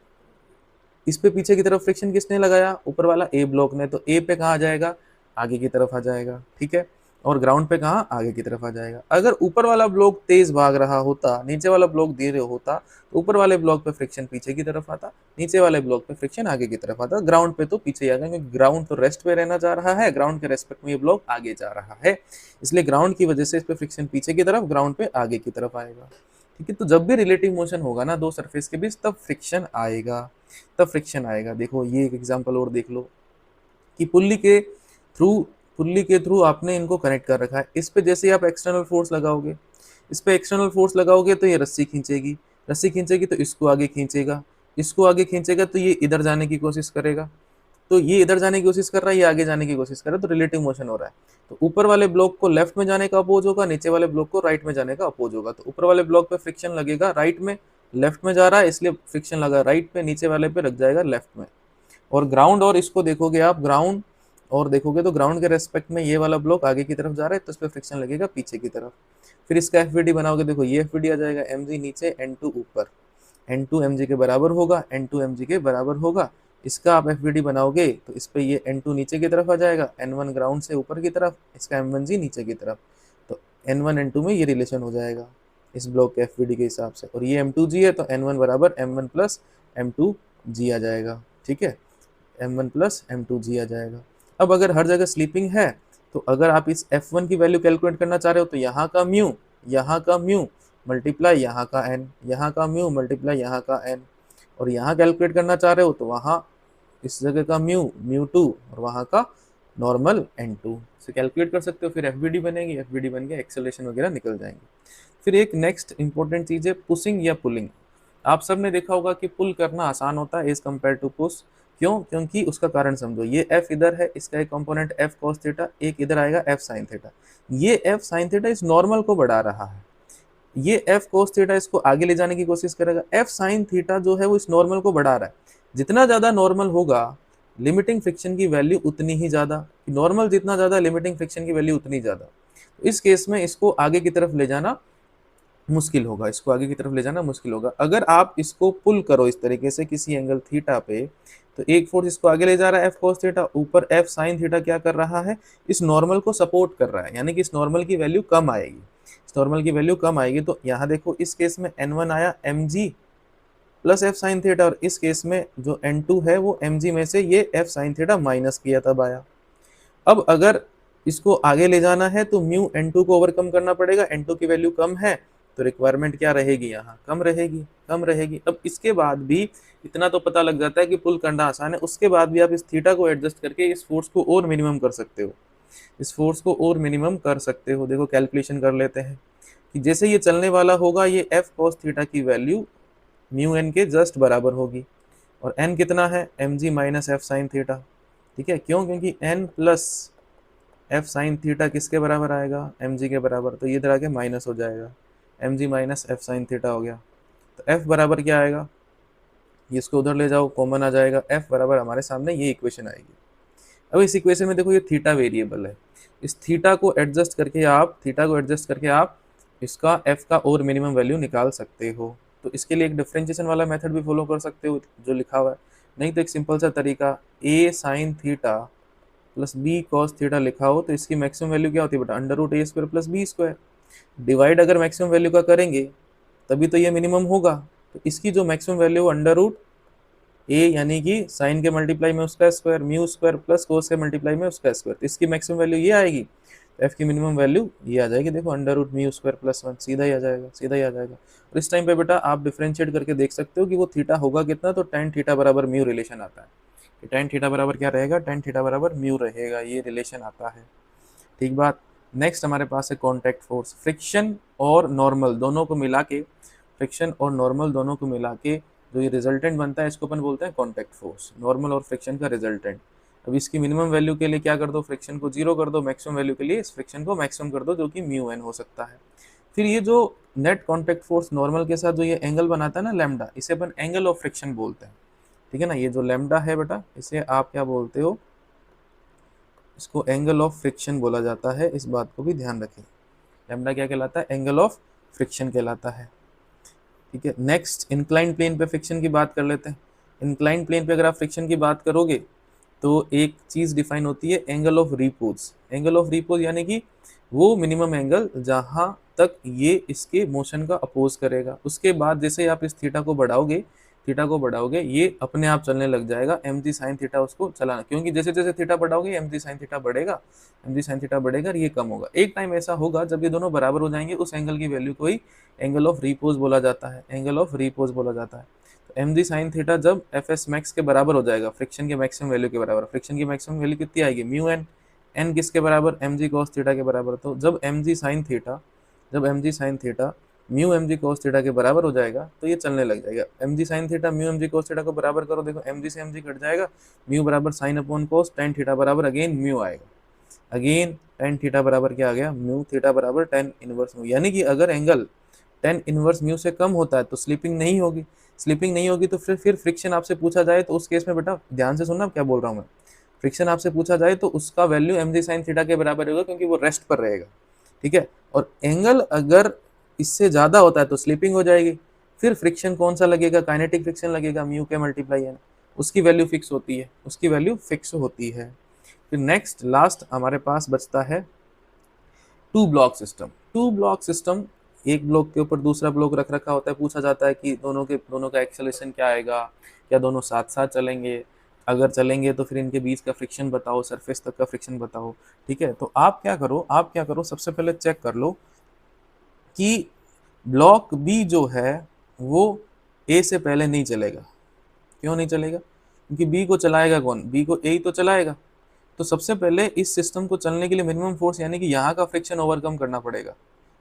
इस पे पीछे की तरफ फ्रिक्शन किसने लगाया, ऊपर वाला ए ब्लॉक ने, तो ए पे कहाँ आ जाएगा, आगे की तरफ आ जाएगा, ठीक है। और ग्राउंड पे कहाँ, आगे की तरफ आ जाएगा। अगर ऊपर वाला ब्लॉक तेज भाग रहा होता, नीचे वाला ब्लॉक धीरे होता, तो ऊपर वाले ब्लॉक पे फ्रिक्शन पीछे की तरफ आता, नीचे वाले ब्लॉक पे फ्रिक्शन आगे की तरफ आता, ग्राउंड पे तो पीछे आ जाएंगे, ग्राउंड तो रेस्ट पे रहना चाह रहा है, ग्राउंड के रेस्पेक्ट में ये ब्लॉक आगे जा रहा है, इसलिए ग्राउंड की वजह से इस पे फ्रिक्शन पीछे की तरफ, ग्राउंड पे आगे की तरफ आएगा, ठीक है। तो जब भी रिलेटिव मोशन होगा ना दो सरफेस के बीच, तब फ्रिक्शन आएगा, तब फ्रिक्शन आएगा। देखो ये एक एग्जांपल और देख लो कि पुल्ली के थ्रू आपने इनको कनेक्ट कर रखा है, इस पे जैसे आप एक्सटर्नल फोर्स लगाओगे, इस पे एक्सटर्नल फोर्स लगाओगे तो ये रस्सी खींचेगी, रस्सी खींचेगी तो इसको आगे खींचेगा, इसको आगे खींचेगा तो ये इधर जाने की कोशिश करेगा, तो ये इधर जाने की कोशिश कर रहा है, ये आगे जाने की कोशिश कर रहा है, तो रिलेटिव मोशन हो रहा है। तो ऊपर वाले ब्लॉक को लेफ्ट में जाने का अपोज होगा, नीचे वाले ब्लॉक को राइट में जाने का अपोज होगा। तो ऊपर वाले ब्लॉक पे फ्रिक्शन लगेगा राइट में, लेफ्ट में जा रहा है इसलिए फ्रिक्शन लगा राइट पे, नीचे वाले पे लग जाएगा लेफ्ट में। और ग्राउंड और इसको देखोगे आप, ग्राउंड और देखोगे तो ग्राउंड के रेस्पेक्ट में ये वाला ब्लॉक आगे की तरफ जा रहा है, तो इस पे फ्रिक्शन लगेगा पीछे की तरफ। फिर इसका एफवीडी बनाओगे, देखो ये एफवीडी आ जाएगा, mg नीचे n2 ऊपर, n2 mg के बराबर होगा, n2 mg के बराबर होगा। इसका आप एफवीडी बनाओगे तो इस पे ये n2 नीचे की तरफ आ जाएगा, n1 ग्राउंड से ऊपर की तरफ, इसका m1g नीचे की तरफ, तो n1 n2 में ये रिलेशन हो जाएगा इस ब्लॉक के एफवीडी के हिसाब से। और ये m2g है तो n1 बराबर m1 प्लस m2g आ जाएगा, ठीक है, m1 प्लस m2g आ जाएगा। अब अगर हर जगह स्लीपिंग है, तो अगर आप इस f1 की वैल्यू कैलकुलेट करना चाह रहे हो, तो यहाँ का म्यू मल्टीप्लाई यहाँ का n, यहाँ का म्यू मल्टीप्लाई यहाँ का n, और यहाँ कैलकुलेट करना चाह रहे हो तो वहाँ इस जगह का म्यू2 और वहाँ का नॉर्मल n2 से कैलकुलेट कर सकते हो। फिर एफबीडी बनेगी, एफबीडी बन के एक्सेलरेशन वगैरह निकल जाएंगे। फिर एक नेक्स्ट इंपॉर्टेंट चीज़ है पुशिंग या पुलिंग। आप सब ने देखा होगा कि पुल करना आसान होता है एज कम्पेयर टू पुश, क्यों, क्योंकि उसका कारण समझो, ये f इधर है, इसका एक कंपोनेंट f cos थीटा, एक इधर आएगा f sin थीटा, ये f sin थीटा इस नॉर्मल को बढ़ा रहा है, ये f cos थीटा इसको आगे ले जाने की कोशिश करेगा, f sin थीटा जो है वो इस नॉर्मल को बढ़ा रहा है। जितना ज्यादा नॉर्मल होगा लिमिटिंग फ्रिक्शन की वैल्यू उतनी ही ज्यादा, नॉर्मल जितना ज्यादा लिमिटिंग फ्रिक्शन की वैल्यू उतनी ज्यादा। तो इस केस में इसको आगे की तरफ ले जाना मुश्किल होगा, इसको आगे की तरफ ले जाना मुश्किल होगा। अगर आप इसको पुल करो इस तरीके से किसी एंगल थीटा पे, तो एक फोर्स इसको आगे ले जा रहा है f cos थीटा, ऊपर f sin थीटा क्या कर रहा है, इस नॉर्मल को सपोर्ट कर रहा है, यानी कि इस नॉर्मल की वैल्यू कम आएगी, इस नॉर्मल की वैल्यू कम आएगी। तो यहाँ देखो इस केस में n1 आया mg plus f sin theta, और इस केस में जो n2 है वो mg में से ये f sin थीटा माइनस किया तब आया। अब अगर इसको आगे ले जाना है तो म्यू n2 को ओवरकम करना पड़ेगा, n2 की वैल्यू कम है तो रिक्वायरमेंट क्या रहेगी, यहाँ कम रहेगी, कम रहेगी। अब इसके बाद भी इतना तो पता लग जाता है कि पुल करना आसान है, उसके बाद भी आप इस थीटा को एडजस्ट करके इस फोर्स को और मिनिमम कर सकते हो, इस फोर्स को और मिनिमम कर सकते हो। देखो कैलकुलेशन कर लेते हैं कि जैसे ये चलने वाला होगा, ये f cos थीटा की वैल्यू म्यू n के जस्ट बराबर होगी, और n कितना है, mg minus f sin theta, ठीक है, क्यों, क्योंकि n plus f sin theta किसके बराबर आएगा, mg के बराबर, तो ये इधर आके माइनस हो जाएगा, mg minus f sin theta हो गया। तो f बराबर क्या आएगा, इसको उधर ले जाओ कॉमन आ जाएगा, f बराबर हमारे सामने ये इक्वेशन आएगी। अब इस इक्वेशन में देखो ये थीटा वेरिएबल है, इस थीटा को एडजस्ट करके आप इसका f का और मिनिमम वैल्यू निकाल सकते हो। तो इसके लिए एक डिफरेंशिएशन वाला मेथड भी फॉलो कर सकते हो जो लिखा हुआ है, नहीं तो एक सिंपल सा तरीका a sin theta plus b cos theta लिखा हो तो इसकी मैक्सिमम वैल्यू क्या होती है बेटा, under root a square plus B square. Divide अगर मैक्सिमम वैल्यू का करेंगे तभी तो ये मिनिमम होगा, तो इसकी जो मैक्सिमम वैल्यू अंडर रूट ए यानी कि साइन के मल्टीप्लाई में उसका square, mu square plus cos के मल्टीप्लाई में उसका स्क्वायर, तो इसकी मैक्सिमम वैल्यू ये आएगी, तो एफ की मिनिमम वैल्यू ये आ जाएगी, देखो under root mu square plus 1, सीधा ही आ जाएगा, सीधा ही आ जाएगा। और इस टाइम पे बेटा आप डिफ्रेंशिएट करके देख सकते हो कि वो थीटा होगा कितना, तो tan थीटा बराबर म्यू रिलेशन आता है, tan थीटा बराबर क्या रहेगा, tan थीटा बराबर म्यू रहेगा, ये रिलेशन आता है। ठीक बात। नेक्स्ट हमारे पास है कॉन्टैक्ट फोर्स। फ्रिक्शन और नॉर्मल दोनों को मिला के, फ्रिक्शन और नॉर्मल दोनों को मिला के जो ये रिजल्टेंट बनता है इसको अपन बोलते हैं कॉन्टैक्ट फोर्स, नॉर्मल और फ्रिक्शन का रिजल्टेंट। अब इसकी मिनिमम वैल्यू के लिए क्या कर दो, फ्रिक्शन को 0 कर दो, मैक्सिमम वैल्यू के लिए इस फ्रिक्शन को मैक्सिमम कर दो, जो कि म्यू एन हो सकता है। फिर ये जो नेट कॉन्टैक्ट फोर्स नॉर्मल के साथ जो ये एंगल बनाता है ना लैम्डा, इसे अपन एंगल ऑफ फ्रिक्शन बोलते हैं। ठीक है ना, ये जो लैम्डा है बेटा, इसे आप क्या बोलते हो, इसको एंगल ऑफ फ्रिक्शन बोला जाता है, इस बात को भी ध्यान रखें। लैम्डा क्या कहलाता है, एंगल ऑफ फ्रिक्शन कहलाता है। ठीक है, नेक्स्ट इंक्लाइन प्लेन पे फ्रिक्शन की बात कर लेते हैं। इंक्लाइन प्लेन पे अगर आप फ्रिक्शन की बात करोगे तो एक चीज डिफाइन होती है angle of repose. Angle of repose यानी कि वो मिनिमम एंगल जहां तक ये इसके मोशन का अपोज करेगा। उसके बाद जैसे आप इस थीटा को बढ़ाओगे, थीटा को बढ़ाओगे, ये अपने आप चलने लग जाएगा, एम जी साइन थीटा उसको चलाना, क्योंकि जैसे जैसे थीटा बढ़ाओगे एम जी साइन थीटा बढ़ेगा, एम जी साइन थीटा बढ़ेगा और ये कम होगा। एक टाइम ऐसा होगा जब ये दोनों बराबर हो जाएंगे, उस एंगल की वैल्यू को ही एंगल ऑफ रिपोज बोला जाता है, एंगल ऑफ रिपोज बोला जाता है। तो एम जी साइन थीटा जब एफ एस मैक्स के बराबर हो जाएगा, फ्रिक्शन के मैक्सिमम वैल्यू के बराबर, फ्रिक्शन की मैक्सिमम वैल्यू कितनी आएगी, म्यू एन, एन किसके बराबर, एम जी कॉस थीटा के बराबर। तो जब एम जी साइन थीटा, जब M G sine theta mu M G cos theta के बराबर हो जाएगा तो ये चलने लग जाएगा। M G sine theta mu M G cos theta को बराबर करो, देखो एम जी से एम जी कट जाएगा, म्यू बराबर sine upon cos, tan theta बराबर अगेन म्यू आएगा, अगेन टेन थीटा बराबर क्या आ गया, म्यू, थीटा बराबर टेन इनवर्स म्यू। यानी कि अगर एंगल टेन इनवर्स म्यू से कम होता है तो स्लिपिंग नहीं होगी, स्लिपिंग नहीं होगी तो फिर फ्रिक्शन आपसे पूछा जाए तो उस केस में बेटा ध्यान से सुनना क्या बोल रहा हूँ मैं, फ्रिक्शन आपसे पूछा जाए तो उसका value M G sine theta के बराबर होगा, क्योंकि वो रेस्ट पर रहेगा। ठीक है, और एंगल अगर इससे ज्यादा होता है तो स्लिपिंग हो जाएगी। फिर फ्रिक्शन कौन सा लगेगा, काइनेटिक फ्रिक्शन लगेगा, म्यू के मल्टीप्लाई एन, उसकी वैल्यू फिक्स होती है, उसकी वैल्यू फिक्स होती है। फिर नेक्स्ट लास्ट हमारे पास बचता है two block system. Two block system, एक ब्लॉक के ऊपर दूसरा ब्लॉक रख रखा होता है, पूछा जाता है कि दोनों का एक्सेलरेशन क्या आएगा, क्या दोनों साथ साथ चलेंगे, अगर चलेंगे तो फिर इनके बीच का फ्रिक्शन बताओ, सरफेस तक का फ्रिक्शन बताओ। ठीक है, तो आप क्या करो, आप क्या करो, सबसे पहले चेक कर लो कि ब्लॉक बी जो है वो ए से पहले नहीं चलेगा। क्यों नहीं चलेगा, क्योंकि बी को चलाएगा कौन, बी को ए ही तो चलाएगा। तो सबसे पहले इस सिस्टम को चलने के लिए मिनिमम फोर्स यानी कि यहाँ का फ्रिक्शन ओवरकम करना पड़ेगा,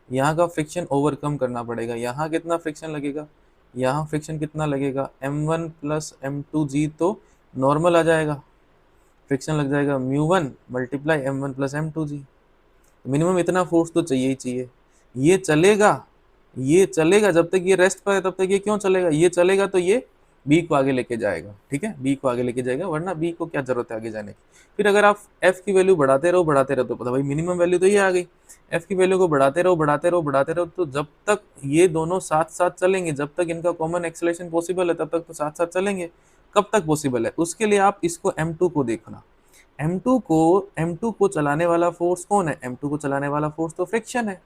यहाँ का फ्रिक्शन ओवरकम करना पड़ेगा। यहाँ कितना फ्रिक्शन लगेगा, यहाँ फ्रिक्शन कितना लगेगा, m1 प्लस m2g, तो नॉर्मल आ जाएगा, फ्रिक्शन लग जाएगा μ1 multiply m1 plus m2g। Minimum इतना फोर्स तो चाहिए ही चाहिए। ये चलेगा, ये चलेगा जब तक ये रेस्ट पर है, तब तक ये क्यों चलेगा, ये चलेगा तो ये बी को आगे लेके जाएगा। ठीक है, बी को आगे लेके जाएगा, वरना बी को क्या जरूरत है आगे जाने की। फिर अगर आप एफ की वैल्यू बढ़ाते रहो तो पता भाई मिनिमम वैल्यू तो ये आ गई, एफ की वैल्यू को बढ़ाते रहो बढ़ाते रहो बढ़ाते रहो, तो जब तक ये दोनों साथ साथ चलेंगे, जब तक इनका कॉमन एक्सेलरेशन पॉसिबल है तब तक तो साथ साथ चलेंगे। कब तक पॉसिबल है, उसके लिए आप इसको m2 को देखना। m2 को चलाने वाला फोर्स कौन है, m2 को चलाने वाला फोर्स तो फ्रिक्शन है।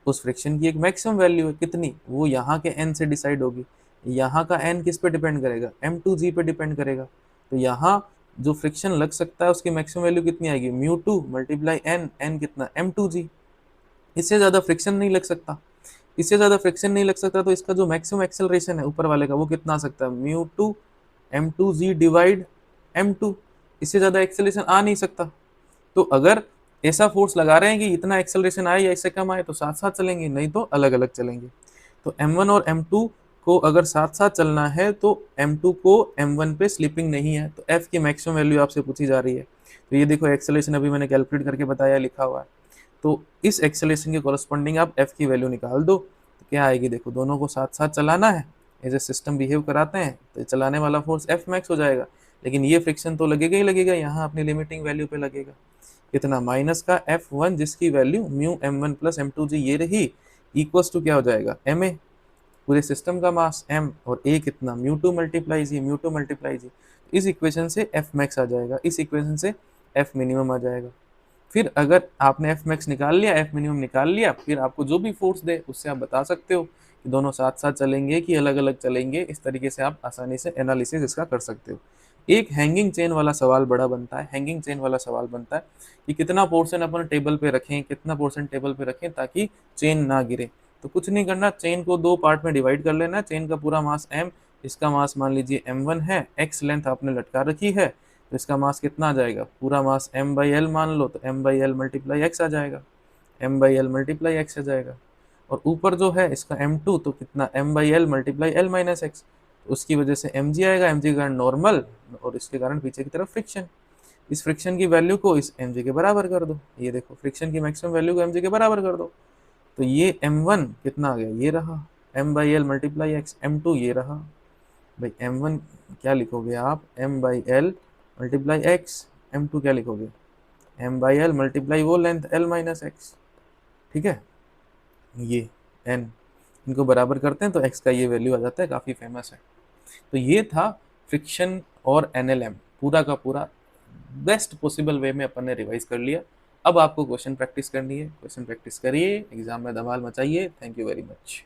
उस फ्रिक्शन की एक मैक्सिमम वैल्यू है, कितनी, वो यहाँ के n से डिसाइड होगी। यहाँ का n किस पे डिपेंड करेगा, m2g पे डिपेंड करेगा। तो यहाँ जो फ्रिक्शन लग सकता है उसकी मैक्सिमम वैल्यू कितनी आएगी, μ2 मल्टीप्लाई n, n कितना m2g। इससे ज्यादा फ्रिक्शन नहीं लग सकता, इससे ज्यादा फ्रिक्शन नहीं लग सकता, तो इसका जो मैक्सिमम एक्सेलरेशन है ऊपर वाले का वो कितना आ सकता है, μ2 m2g डिवाइड m2। इससे ज्यादा एक्सेलरेशन आ नहीं सकता। तो अगर ऐसा फोर्स लगा रहे हैं कि इतना एक्सेलरेशन आए या इससे कम आए तो साथ साथ चलेंगे, नहीं तो अलग अलग चलेंगे। तो m1 और m2 को अगर साथ साथ चलना है तो m2 को m1 पे स्लिपिंग नहीं है, तो f की मैक्सिमम वैल्यू आपसे पूछी जा रही है। तो ये देखो एक्सेलरेशन अभी मैंने कैलकुलेट करके बताया, लिखा हुआ है। तो इस एक्सेलरेशन के कॉरस्पॉन्डिंग आप f की वैल्यू निकाल दो, तो क्या आएगी, देखो दोनों को साथ साथ चलाना है, एज ए सिस्टम बिहेव कराते हैं, तो चलाने वाला फोर्स f मैक्स हो जाएगा। लेकिन ये फ्रिक्शन तो लगेगा ही लगेगा, यहाँ अपनी लिमिटिंग वैल्यू पे लगेगा। कितना, माइनस का F1 जिसकी value mu m1 plus m2g ये रही, इक्वल्स टू क्या हो जाएगा, ma, पूरे सिस्टम का मास m, और a कितना, μ2 मल्टीप्लाई जी, μ2 मल्टीप्लाई जी। इस इक्वेशन से f मैक्स आ जाएगा, इस इक्वेशन से f मिनिमम आ जाएगा। फिर अगर आपने f मैक्स निकाल लिया, f मिनिमम निकाल लिया, फिर आपको जो भी फोर्स दे उससे आप बता सकते हो कि दोनों साथ साथ चलेंगे कि अलग अलग चलेंगे। इस तरीके से आप आसानी से एनालिसिस इसका कर सकते हो। एक हैंगिंग चेन वाला सवाल बड़ा बनता है, हैंगिंग चेन वाला सवाल बनता है कि कितना पोर्शन अपन टेबल पे रखें, कितना पोर्शन टेबल पे रखें ताकि चेन ना गिरे। तो कुछ नहीं करना, चेन को दो पार्ट में डिवाइड कर लेना, चेन का पूरा मास m, इसका मास मान लीजिए m1 है, x लेंथ आपने लटका रखी है, तो इसका मास कितना आ जाएगा, पूरा मास m बाई एल मान लो, तो m by L multiply X आ जाएगा, m by L multiply X आ जाएगा। और ऊपर जो है इसका m2, तो कितना m by L multiply L minus x, उसकी वजह से mg आएगा, mg के कारण नॉर्मल, और इसके कारण पीछे की तरफ फ्रिक्शन। इस फ्रिक्शन की वैल्यू को इस mg के बराबर कर दो, ये देखो फ्रिक्शन की मैक्सिमम वैल्यू को mg के बराबर कर दो, तो ये m1 कितना आ गया, ये रहा m by L multiply x, m2 ये रहा भाई, m1 क्या लिखोगे आप, m by L multiply x, m2 क्या लिखोगे, m बाई एल मल्टीप्लाई वो लेंथ l माइनस एक्स, ठीक है। ये n इनको बराबर करते हैं तो x का ये वैल्यू आ जाता है, काफ़ी फेमस है। तो ये था फ्रिक्शन और NLM, पूरा का पूरा बेस्ट पॉसिबल वे में अपन ने रिवाइज कर लिया। अब आपको क्वेश्चन प्रैक्टिस करनी है, क्वेश्चन प्रैक्टिस करिए, एग्जाम में धमाल मचाइए। Thank you very much.